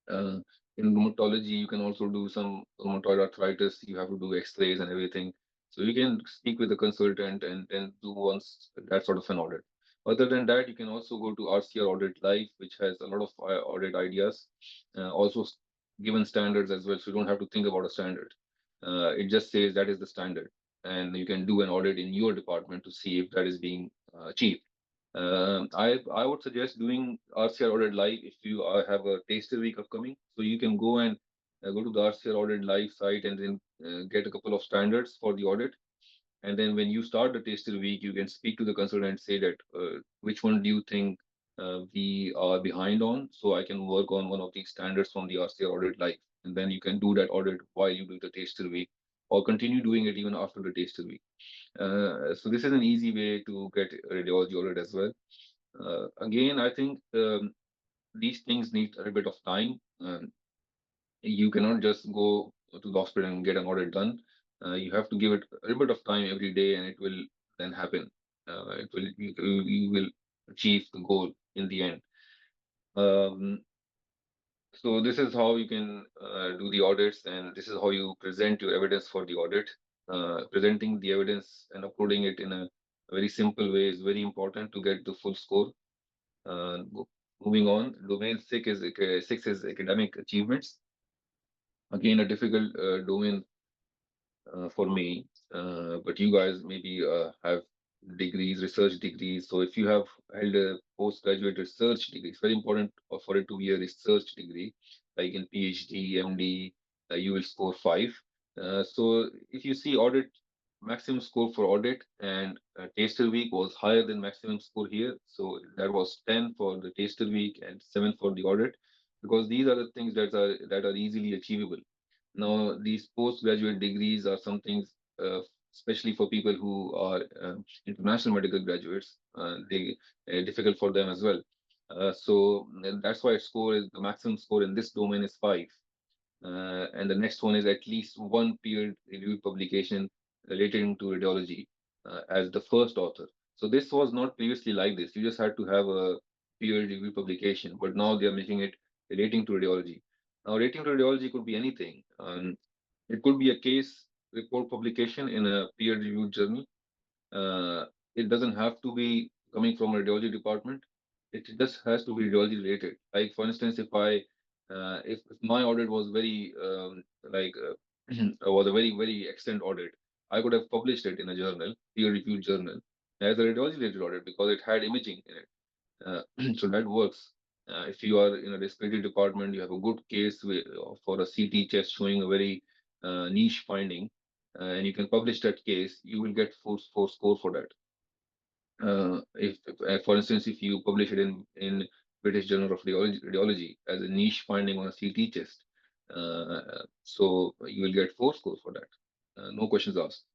Speaker 6: Uh, in rheumatology, you can also do some rheumatoid arthritis. You have to do X-rays and everything. So you can speak with the consultant and then do once that sort of an audit. Other than that, you can also go to RCR Audit Live, which has a lot of audit ideas, also given standards as well. So you don't have to think about a standard. It just says that is the standard, and you can do an audit in your department to see if that is being achieved. I would suggest doing RCR Audit Live if you have a taster week upcoming. So you can go and go to the RCR Audit Live site and then get a couple of standards for the audit. And then when you start the taster week, you can speak to the consultant and say that which one do you think we are behind on, so I can work on one of these standards from the RCR Audit Live. And then you can do that audit while you do the taster week, or continue doing it even after the taster week. So this is an easy way to get radiology audit as well. Again, I think these things need a bit of time. You cannot just go to the hospital and get an audit done. You have to give it a little bit of time every day, and it will then happen. You will achieve the goal in the end. Um, so this is how you can do the audits, and this is how you present your evidence for the audit. Presenting the evidence and uploading it in a very simple way is very important to get the full score. Moving on, domain six is academic achievements. Again, a difficult domain for me, but you guys maybe have degrees, research degrees. So if you have held a postgraduate research degree, it's very important for it to be a research degree, like in PhD, MD, you will score 5. So if you see audit, maximum score for audit and taster week was higher than maximum score here. So that was 10 for the taster week and 7 for the audit, because these are the things that are easily achievable. Now, these postgraduate degrees are something, especially for people who are international medical graduates, they difficult for them as well. So that's why score is the maximum score in this domain is 5. And the next one is at least one peer-reviewed publication relating to radiology as the first author. So this was not previously like this. You just had to have a peer-reviewed publication, but now they are making it relating to radiology. Now, relating to radiology could be anything. It could be a case report publication in a peer-reviewed journal. Uh, it doesn't have to be coming from a radiology department. It just has to be radiology related. Like for instance, if my audit was very was a very extent audit, I could have published it in a journal, peer-reviewed journal, as a radiology related audit because it had imaging in it. So that works. If you are in a respiratory department, you have a good case for a CT chest showing a very niche finding, and you can publish that case, you will get four score for that. If for instance, if you publish it in British Journal of Radiology as a niche finding on a CT chest, so you will get 4 scores for that. No questions asked.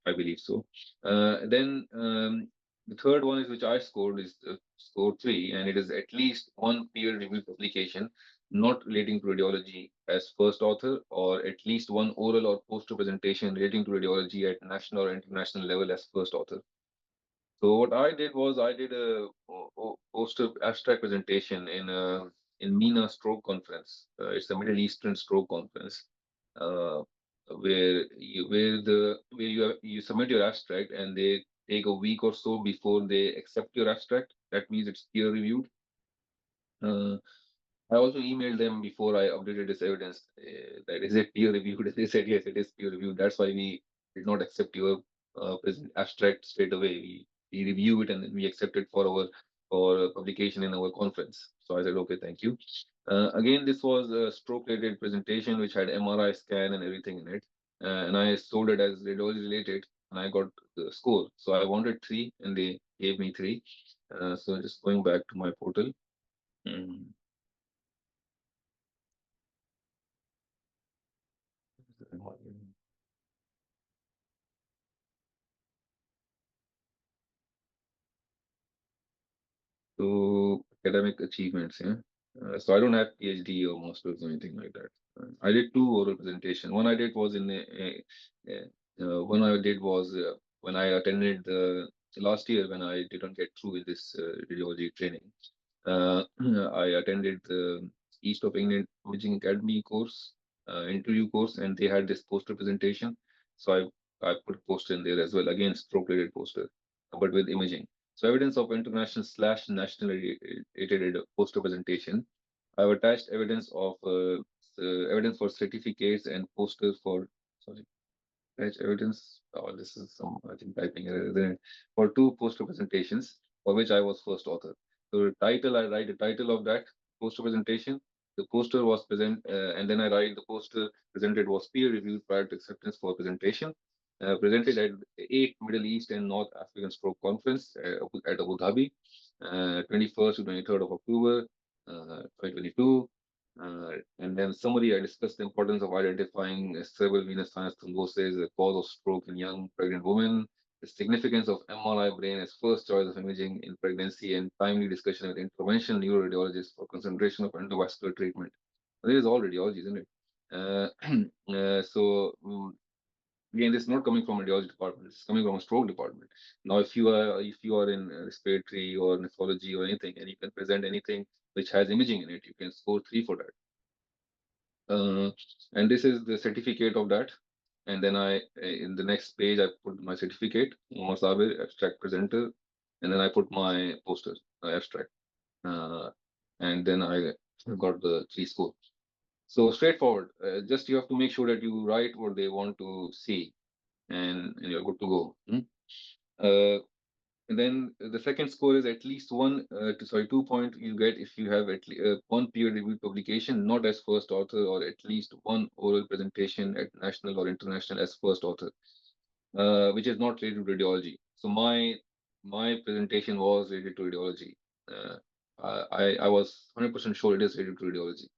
Speaker 6: I believe so. Then the third one is which I scored is score 3, and it is at least one peer-reviewed publication not relating to radiology as first author, or at least one oral or poster presentation relating to radiology at national or international level as first author. So what I did was I did a poster abstract presentation in MENA Stroke Conference. It's a Middle Eastern Stroke Conference, uh, where you submit your abstract and they take a week or so before they accept your abstract. That means it's peer reviewed. Uh, I also emailed them before I updated this evidence that is it peer reviewed. They said yes, it is peer reviewed. That's why we did not accept your abstract straight away. We review it and then we accept it for publication in our conference. So I said okay, thank you. Again, this was a stroke-related presentation which had MRI scan and everything in it, and I sold it as radiology related, and I got the score. So I wanted 3, and they gave me 3. So just going back to my portal. Mm. So academic achievements, yeah. So I don't have PhD or masters or anything like that. I did 2 oral presentation. One I did was one I did was when I attended the last year when I didn't get through with this radiology training. I attended the East of England Imaging Academy course, interview course, and they had this poster presentation. So I put poster in there as well. Again, stroke related poster, but with imaging. So evidence of international/national rated poster presentation. I've attached evidence for certificates and posters for, sorry, attach evidence. Oh, this is some, I think, typing error there. For two poster presentations for which I was first author. So the title, I write the title of that poster presentation. The poster was present, and then I write the poster presented was peer reviewed prior to acceptance for presentation. Presented at 8th Middle East and North African Stroke Conference at Abu Dhabi, 21st to 23rd of October, 2022. And then summary, I discussed the importance of identifying cerebral venous sinus thrombosis, the cause of stroke in young pregnant women, the significance of MRI brain as first choice of imaging in pregnancy, and timely discussion with interventional neuroradiologists for consideration of endovascular treatment. This is all radiology, isn't it? Again, this is not coming from a radiology department. It's coming from a stroke department. Now, if you are in respiratory or nephrology or anything, and you can present anything which has imaging in it, you can score 3 for that. And this is the certificate of that. And then in the next page, I put my certificate, Muhammad Sabir, abstract presenter, and then I put my poster, abstract. And then I got the 3 score. So straightforward. Just you have to make sure that you write what they want to see, and you're good to go. Uh, and then the second score is at least 2 point you get if you have at least one peer-reviewed publication, not as first author, or at least one oral presentation at national or international as first author, which is not related to radiology. So my presentation was related to radiology. Uh, I was 100% sure it is related to radiology.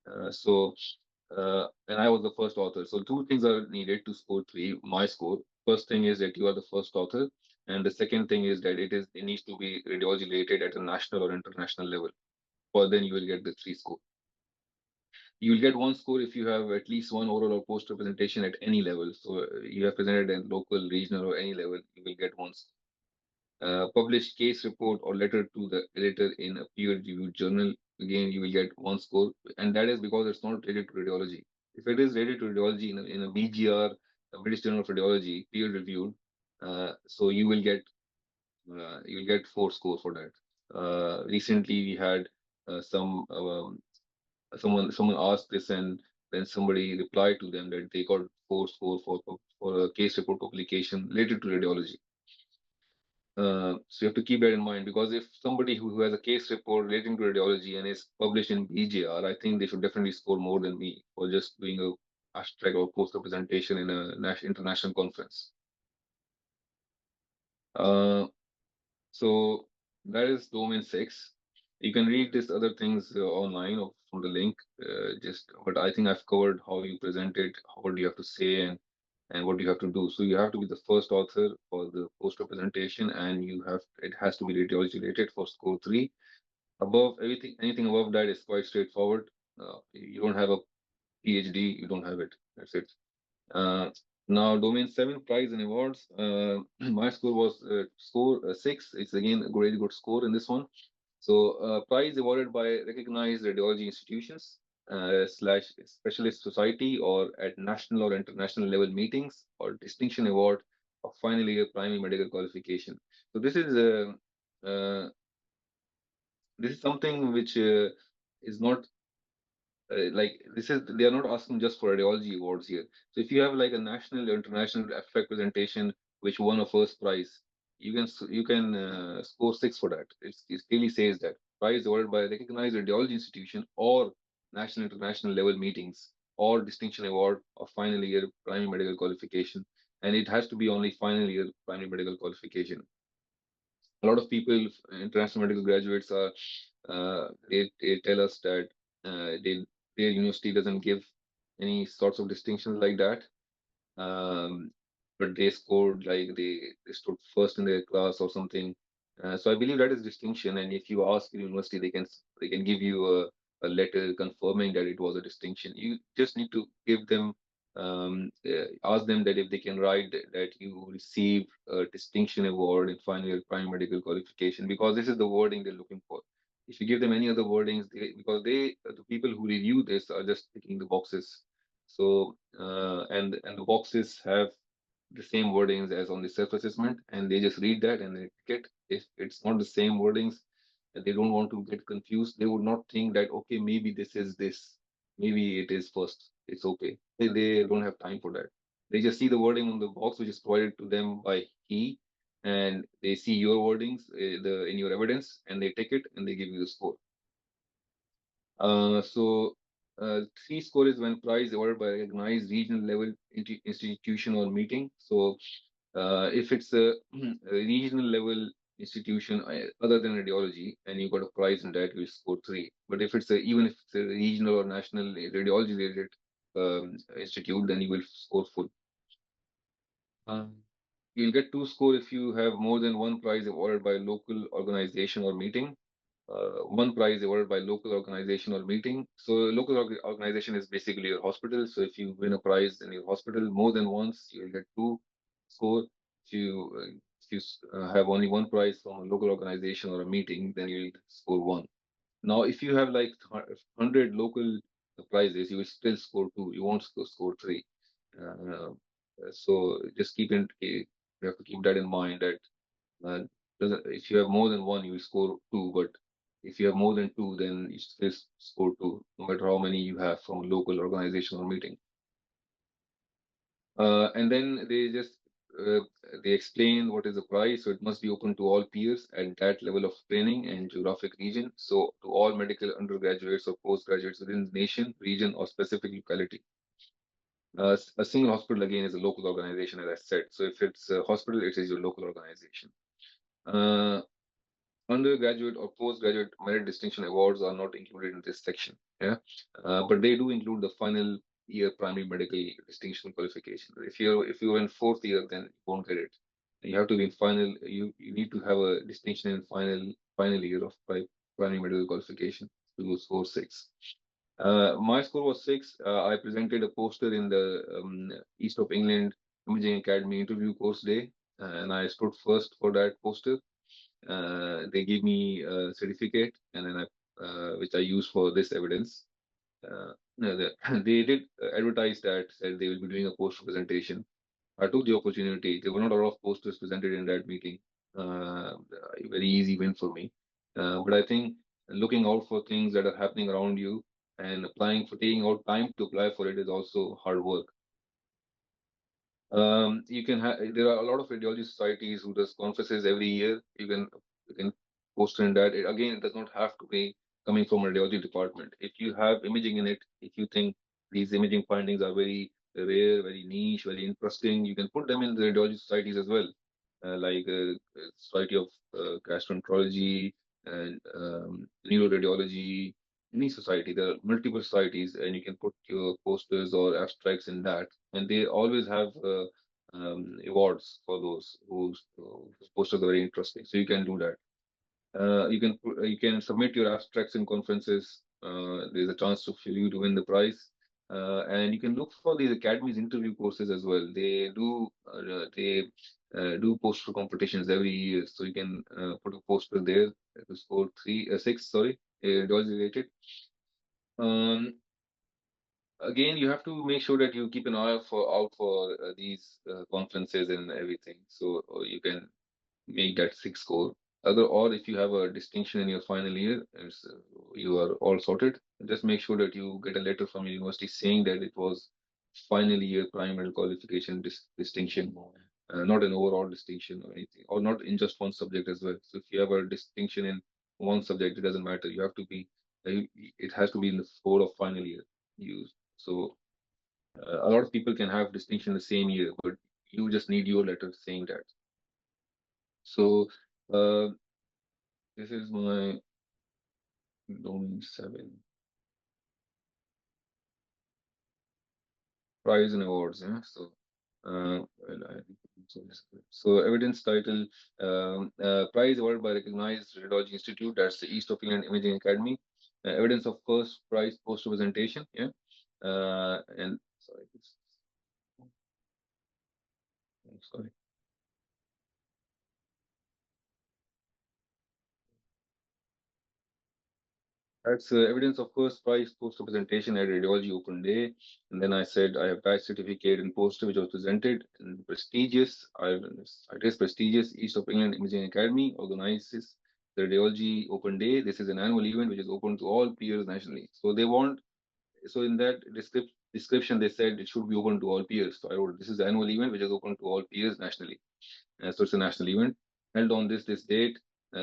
Speaker 6: And I was the first author. So two things are needed to score 3. My score. First thing is that you are the first author, and the second thing is that it needs to be radiology related at a national or international level. For then you will get the 3 score. You will get 1 score if you have at least one oral or poster presentation at any level. So you have presented at local, regional, or any level, you will get 1 score. Published case report or letter to the editor in a peer-reviewed journal, again, you will get 1 score, and that is because it's not related to radiology. If it is related to radiology in a BGR, a British Journal of Radiology, peer-reviewed, so you will get 4 scores for that. Recently, we had someone asked this, and then somebody replied to them that they got 4 score for a case report publication related to radiology. So you have to keep that in mind, because if somebody who has a case report relating to radiology and is published in BJR, I think they should definitely score more than me for just doing a abstract or poster presentation in a international conference. So that is domain 6. You can read these other things online or from the link. But I think I've covered how you present it, what you have to say, and what you have to do. So you have to be the first author for the poster presentation, and it has to be radiology related for score 3. Above anything above that is quite straightforward. You don't have a PhD, you don't have it. That's it. Uh, Now, domain 7, prize and awards. My score was score 6. It's again a really good score in this one. So, prize awarded by recognized radiology institutions slash specialist society, or at national or international level meetings, or distinction award of final year primary medical qualification. So uh, this is something which is not like this is they are not asking just for radiology awards here. So if you have like a national or international abstract presentation which won a first prize, you can score 6 for that. It clearly says that prize awarded by a recognized radiology institution, or national international level meetings, or distinction award of final year primary medical qualification, and it has to be only final year primary medical qualification. A lot of people, international medical graduates, are they tell us that their university doesn't give any sorts of distinctions like that. um, but they scored like they stood first in their class or something. So I believe that is distinction, and if you ask the university, they can give you a letter confirming that it was a distinction. You just need to give them ask them that if they can write that you receive a distinction award in final year primary medical qualification, because this is the wording they're looking for. If you give them any other wordings, because the people who review this are just ticking the boxes. So and the boxes have the same wordings as on the self assessment, and they just read that and they tick it, if it's not the same wordings, and they don't want to get confused, they would not think that, okay, maybe this is this, maybe it is first. It's okay. They don't have time for that. They just see the wording on the box, which is provided to them by he, and they see your wordings in your evidence, and they take it and they give you the score. So, 3 score is when prize awarded by recognized regional level institution or meeting. So, if it's a regional level institution other than radiology, and you got a prize in that, you score 3. But if it's even if it's a regional or national radiology related institute, then you will score full. You'll get 2 score if you have more than one prize awarded by local organization or meeting. One prize awarded by local organization or meeting. So local organization is basically your hospital. So if you win a prize in your hospital more than once, you will get 2 score. If you have only one prize from a local organization or a meeting, then you'll score 1. Now, if you have like 100 local prizes, you will still score 2. You won't score 3. Uh, so just you have to keep that in mind that uh, if you have more than one, you will score 2. But if you have more than 2, then you still score 2, no matter how many you have from a local organization or meeting. And then uh, they explain what is the price. So it must be open to all peers at that level of training and geographic region. So to all medical undergraduates or postgraduates within the nation, region, or specific locality. A single hospital again is a local organization, as I said. So if it's a hospital, it is your local organization. Uh, Undergraduate or postgraduate merit distinction awards are not included in this section. Yeah, but they do include the final year primary medical distinction qualification. If you're in 4th year, then you won't get it. You have to be in final. You need to have a distinction in final year of primary medical qualification to score 6. My score was 6. I presented a poster in the East of England Imaging Academy interview course day, and I stood first for that poster. They gave me a certificate, and then which I use for this evidence. No, they did advertise that, said they will be doing a poster presentation. I took the opportunity. There were not a lot of posters presented in that meeting. A very easy win for me. But I think looking out for things that are happening around you and taking out time to apply for it is also hard work. You can have there are a lot of radiology societies who does conferences every year. You can post in that. Again, it does not have to be coming from a radiology department. If you have imaging in it, if you think these imaging findings are very rare, very niche, very interesting, you can put them in the radiology societies as well, like Society of Gastroenterology and Neuroradiology. Any society, there are multiple societies, and you can put your posters or abstracts in that, and they always have awards for those whose posters are very interesting. So you can do that. You can submit your abstracts in conferences. There's a chance for you to win the prize, and you can look for these academies interview courses as well. They do poster competitions every year, so you can put a poster there to score 6. Sorry, dodge related. Um, Again, you have to make sure that you keep an eye out for these conferences and everything, so you can make that 6 score. Or if you have a distinction in your final year, you are all sorted. Just make sure that you get a letter from your university saying that it was final year primary qualification distinction, not an overall distinction or anything, or not in just one subject as well. So if you have a distinction in one subject, it doesn't matter. You have to be, it has to be in the score of final year. A lot of people can have distinction the same year, but you just need your letter saying that. So uh, this is my domain 7 prize and awards. Yeah. So evidence title, prize awarded by recognized radiology institute. That's the East of England Imaging Academy. Evidence of first prize poster presentation. Yeah. And sorry, sorry. That's evidence of first prize poster presentation at Radiology Open Day. And then I said I have batch certificate and poster which was presented in prestigious, it is prestigious East of England Imaging Academy organizes the Radiology Open Day. This is an annual event which is open to all peers nationally. So they want, so in that description, they said it should be open to all peers. So I wrote, this is the annual event which is open to all peers nationally. So it's a national event held on this date.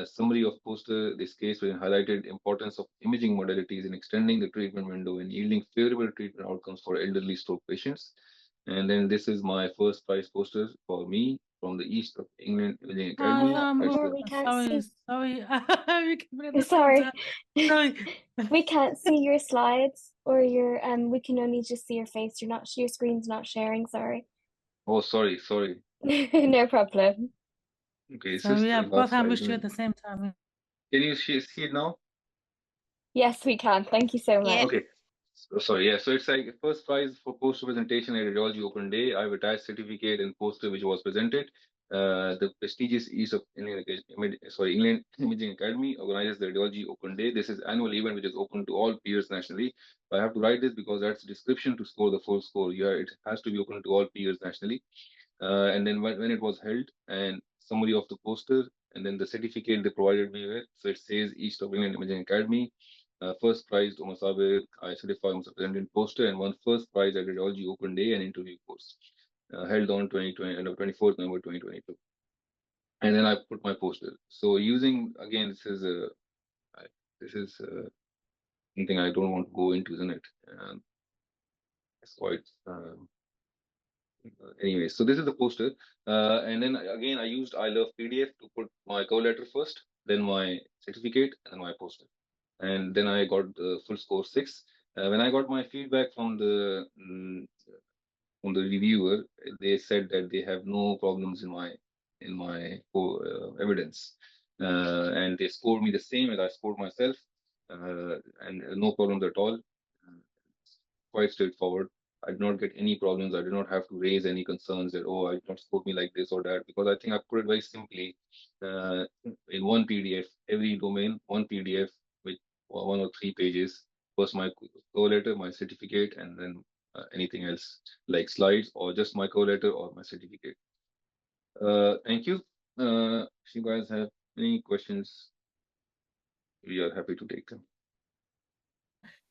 Speaker 6: Summary of poster, this case wherein highlighted importance of imaging modalities in extending the treatment window and yielding favorable treatment outcomes for elderly stroke patients. And then this is my first prize poster for me from the East of England Imaging Academy.
Speaker 4: We can't
Speaker 3: sorry,
Speaker 4: see.
Speaker 3: sorry. We can at the same
Speaker 4: Sorry.
Speaker 3: time. Sorry.
Speaker 4: We can't see your slides or your we can only just see your face. Your screen's not sharing, sorry.
Speaker 6: Oh, sorry.
Speaker 4: No problem.
Speaker 6: Okay, it's
Speaker 3: So
Speaker 6: just
Speaker 3: yeah,
Speaker 6: the
Speaker 3: both
Speaker 6: last slide,
Speaker 3: ambushed you
Speaker 6: isn't
Speaker 3: at
Speaker 6: it?
Speaker 3: the same time.
Speaker 6: Can you see it now?
Speaker 4: Yes, we can. Thank you so much.
Speaker 1: Yeah.
Speaker 6: Okay. So, sorry, yeah. So it's like first prize for poster presentation at Radiology Open Day. I have attached certificate and poster which was presented. The prestigious East of England, England Imaging Academy organizes the Radiology Open Day. This is annual event which is open to all peers nationally. I have to write this because that's description to score the full score. Yeah, it has to be open to all peers nationally. And then when it was held, and summary of the poster, and then the certificate they provided me with. So it says East of England Imaging Academy. First prize to Masabe, I certified was presented poster and won first prize at Radiology Open Day and interview course held on 24th November 2022. And then I put my poster. So using, again, this is something I don't want to go into, isn't it? It's quite, anyway, so this is the poster. And then again, I used I Love PDF to put my cover letter first, then my certificate, and my poster. And then I got the full score 6. When I got my feedback from the reviewer, they said that they have no problems in my evidence, and they scored me the same as I scored myself, and no problems at all. Quite straightforward. I did not get any problems. I did not have to raise any concerns that, oh, I did not score me like this or that, because I think I put it very simply in one PDF, every domain, one PDF with 1 or 3 pages. First, my cover letter, my certificate, and then anything else like slides or just my cover letter or my certificate. Thank you. If you guys have any questions, we are happy to take them.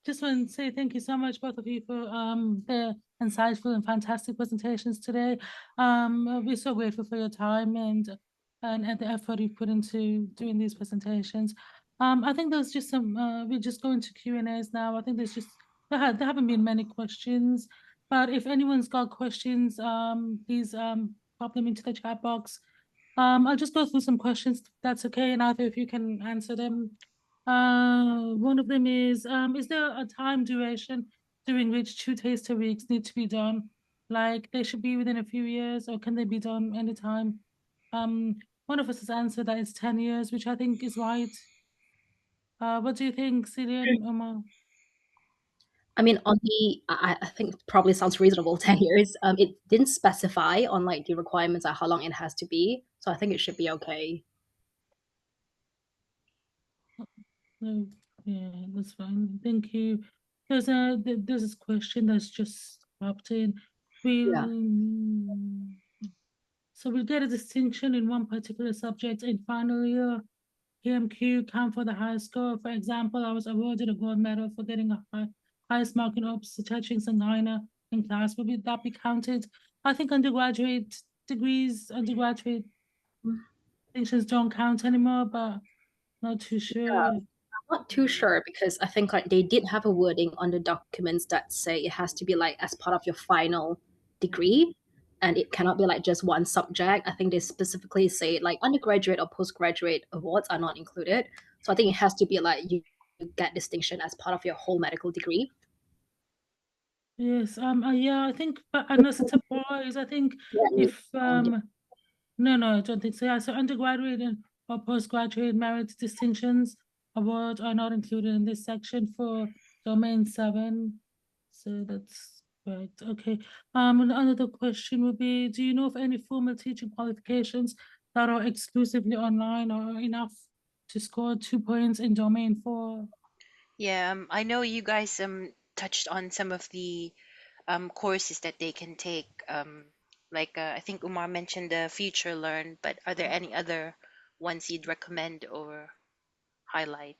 Speaker 3: Just want to say thank you so much, both of you, for the insightful and fantastic presentations today. We're so grateful for your time and the effort you've put into doing these presentations. I think there's just some. We're just going to Q&As now. I think there haven't been many questions, but if anyone's got questions, please pop them into the chat box. I'll just go through some questions, if that's okay, and either if you can answer them. One of them is there a time duration during which 2 taster weeks need to be done? Like they should be within a few years, or can they be done anytime? One of us has answered that it's 10 years, which I think is right. What do you think, Cillian, Omar?
Speaker 5: I mean, I think probably sounds reasonable, 10 years. It didn't specify on like the requirements of how long it has to be. So I think it should be okay.
Speaker 3: No, yeah, that's fine. Thank you. There's this question that's just popped in. So we'll get a distinction in one particular subject in final year. PMQ count for the highest score. For example, I was awarded a gold medal for getting a highest mark in obstetrics and gynae in class. Will that be counted? I think undergraduate distinctions don't count anymore, but not too sure.
Speaker 5: I'm not too sure because I think like they did have a wording on the documents that say it has to be like as part of your final degree, and it cannot be like just one subject. I think they specifically say like undergraduate or postgraduate awards are not included. So I think it has to be like you get distinction as part of your whole medical degree.
Speaker 3: Yes, yeah, I think, but unless it's a boys, I think if no, I don't think so. Yeah, so undergraduate or postgraduate merit distinctions awards are not included in this section for domain 7. So that's right. Okay. And another question would be, do you know of any formal teaching qualifications that are exclusively online or enough to score 2 points in domain 4?
Speaker 1: Yeah, I know you guys touched on some of the courses that they can take. Like I think Umar mentioned the Future Learn, but are there any other ones you'd recommend or highlight?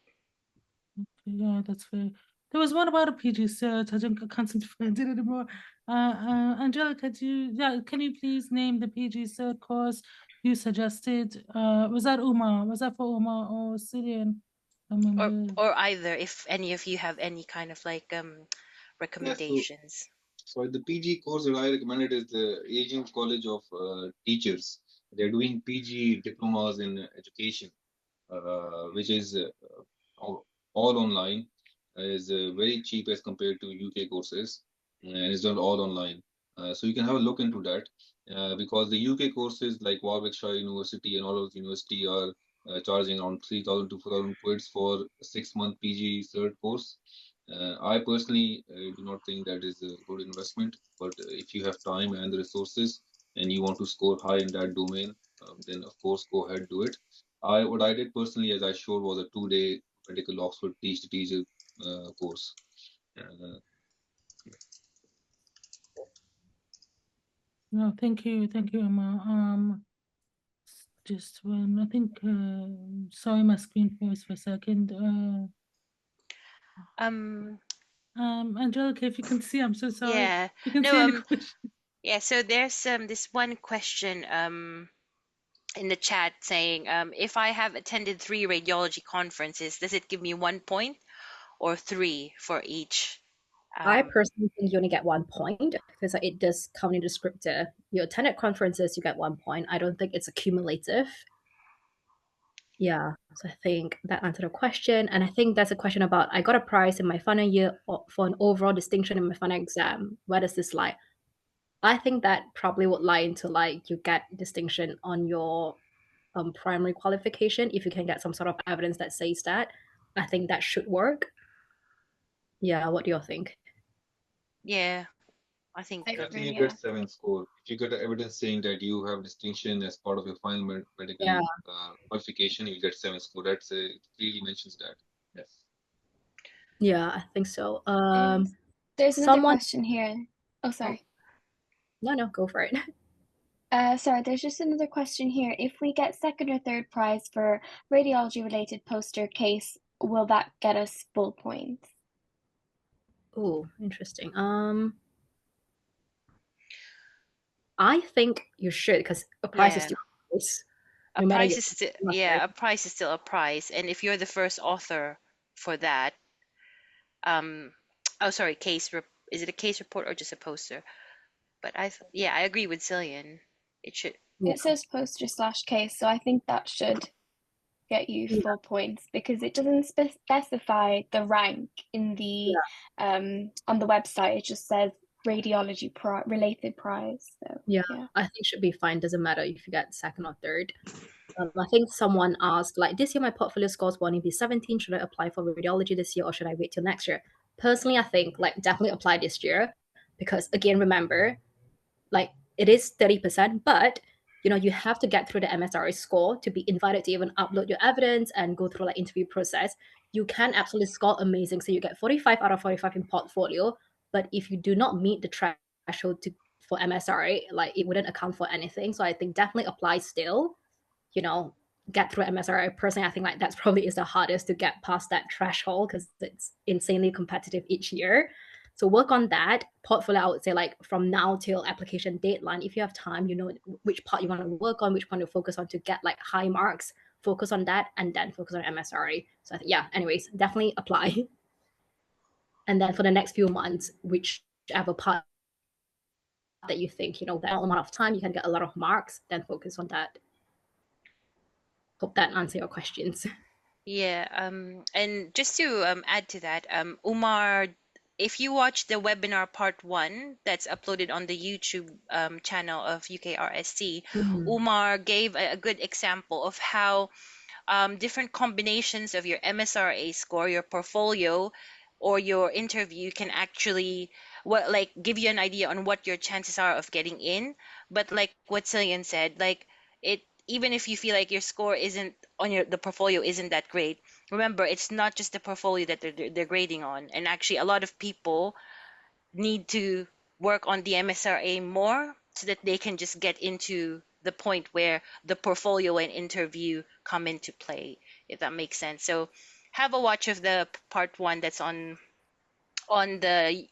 Speaker 3: Yeah, that's fair. There was one about a PG cert. I can't seem to find it anymore. Angelica, can you please name the PG cert course you suggested? Was that Uma? Was that for Uma or Cillian? I remember.
Speaker 1: Or either, if any of you have any kind of like
Speaker 6: Yeah,
Speaker 1: recommendations.
Speaker 6: so the PG course that I recommended is the Asian College of Teachers. They're doing PG diplomas in education, which is all online, is very cheap as compared to UK courses, and it's done all online. So you can have a look into that, because the UK courses like Warwickshire University and all of the university are charging around 3,000 to 4,000 quids for a 6-month PG cert course. I personally do not think that is a good investment, but if you have time and the resources and you want to score high in that domain, then of course go ahead, do it. What I did personally, as I showed, was a 2-day medical Oxford Teach the Teacher course. Uh,
Speaker 3: No, thank you, Uma. Just one. I think. Sorry, my screen froze for a second.
Speaker 1: Um,
Speaker 3: Angelica, if you can see, I'm so sorry.
Speaker 1: yeah,
Speaker 3: You can see
Speaker 1: no,
Speaker 3: any question.
Speaker 1: yeah. So there's this one question in the chat saying if I have attended 3 radiology conferences, does it give me 1 point or 3 for each?
Speaker 5: I personally think you only get 1 point because it does count in the descriptor. You attended conferences, you get 1 point. I don't think it's accumulative. Yeah, so I think that answered the question. And I think that's a question about I got a prize in my final year for an overall distinction in my final exam. Where does this lie? I think that probably would lie into like you get distinction on your primary qualification if you can get some sort of evidence that says that. I think that should work. Yeah, what do you think?
Speaker 1: Yeah, I think
Speaker 4: I
Speaker 6: I think
Speaker 4: agree,
Speaker 6: you
Speaker 4: yeah.
Speaker 6: get 7 score. If you get the evidence saying that you have distinction as part of your final medical
Speaker 5: Yeah.
Speaker 6: qualification, you get 7 score. That's it clearly mentions that. Yes.
Speaker 5: Yeah, I think so.
Speaker 4: There's another
Speaker 5: someone.
Speaker 4: question here. Oh, sorry.
Speaker 5: No, go for it.
Speaker 4: Sorry, there's just another question here. If we get second or third prize for radiology related poster case, will that get us full points?
Speaker 5: Oh, interesting. I think you should because a prize is
Speaker 1: yeah,
Speaker 5: still a prize,
Speaker 1: a
Speaker 5: no matter
Speaker 1: prize
Speaker 5: your
Speaker 1: is still
Speaker 5: method.
Speaker 1: a prize is still a prize, and if you're the first author for that, oh sorry, is it a case report or just a poster? But yeah, I agree with Cillian. It should.
Speaker 5: Yeah.
Speaker 4: It says poster / case, so I think that should get you
Speaker 5: Yeah.
Speaker 4: full points because it doesn't specify the rank in the on the website. It just says radiology related prize. So
Speaker 5: Yeah, I think it should be fine. Doesn't matter if you get second or third. I think someone asked, like, this year my portfolio scores will only be 17. Should I apply for radiology this year or should I wait till next year? Personally, I think like definitely apply this year because again, remember, like it is 30%, but you have to get through the MSRA score to be invited to even upload your evidence and go through like interview process. You can absolutely score amazing. So you get 45 out of 45 in portfolio, but if you do not meet the threshold for MSRA, like it wouldn't account for anything. So I think definitely apply still, get through MSRA. Personally, I think like that's probably is the hardest to get past that threshold because it's insanely competitive each year. So work on that portfolio. I would say like from now till application deadline, if you have time, you know which part you want to work on, which one to focus on to get like high marks. Focus on that and then focus on MSRA. So I think, yeah. Anyways, definitely apply. And then for the next few months, whichever part that you think that amount of time you can get a lot of marks, then focus on that. Hope that answer your questions.
Speaker 1: Yeah, and just to add to that, Umar, if you watch the webinar part 1 that's uploaded on the YouTube channel of UKRST, Umar gave a good example of how different combinations of your MSRA score, your portfolio, or your interview can actually like give you an idea on what your chances are of getting in. But like what Cillian said, like even if you feel like your score isn't on the portfolio isn't that great, remember it's not just the portfolio that they're grading on. And actually, a lot of people need to work on the MSRA more so that they can just get into the point where the portfolio and interview come into play, if that makes sense. So have a watch of the part one that's on the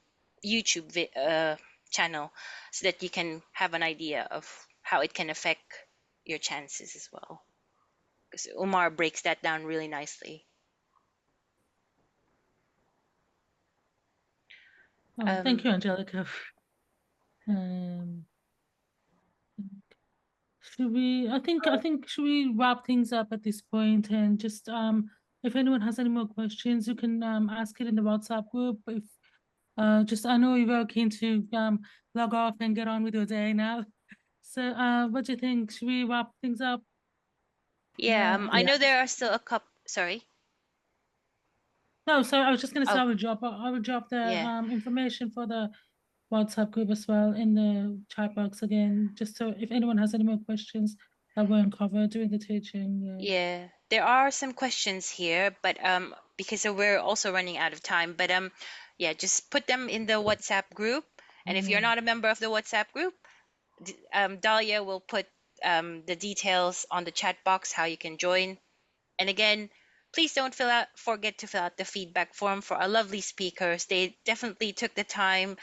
Speaker 1: YouTube channel so that you can have an idea of how it can affect your chances as well. Because Umar breaks that down really nicely.
Speaker 3: Oh, thank you, Angelica. Should we? I think should we wrap things up at this point and just if anyone has any more questions, you can ask it in the WhatsApp group. If just I know you're very keen to log off and get on with your day now. So what do you think? Should we wrap things up?
Speaker 1: Yeah, I know there are still a couple. Sorry.
Speaker 3: No, sorry, I was just going to say
Speaker 1: Oh.
Speaker 3: I will drop the information for the WhatsApp group as well in the chat box again, just so if anyone has any more questions that weren't covered during the teaching.
Speaker 1: Yeah, there are some questions here, but because we're also running out of time, but yeah, just put them in the WhatsApp group. And if you're not a member of the WhatsApp group, Dahlia will put the details on the chat box how you can join. And again, please don't forget to fill out the feedback form for our lovely speakers. They definitely took the time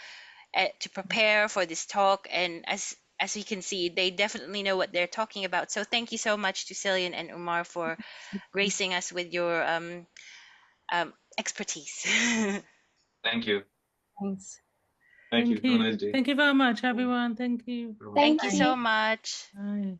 Speaker 1: to prepare for this talk, and as we can see, they definitely know what they're talking about. So thank you so much to Cillian and Umar for gracing us with your expertise.
Speaker 6: Thank you.
Speaker 5: Thanks.
Speaker 6: Thank you. Have a nice day.
Speaker 3: Thank you very much, everyone. Thank you.
Speaker 1: Thank you so much.
Speaker 3: Bye.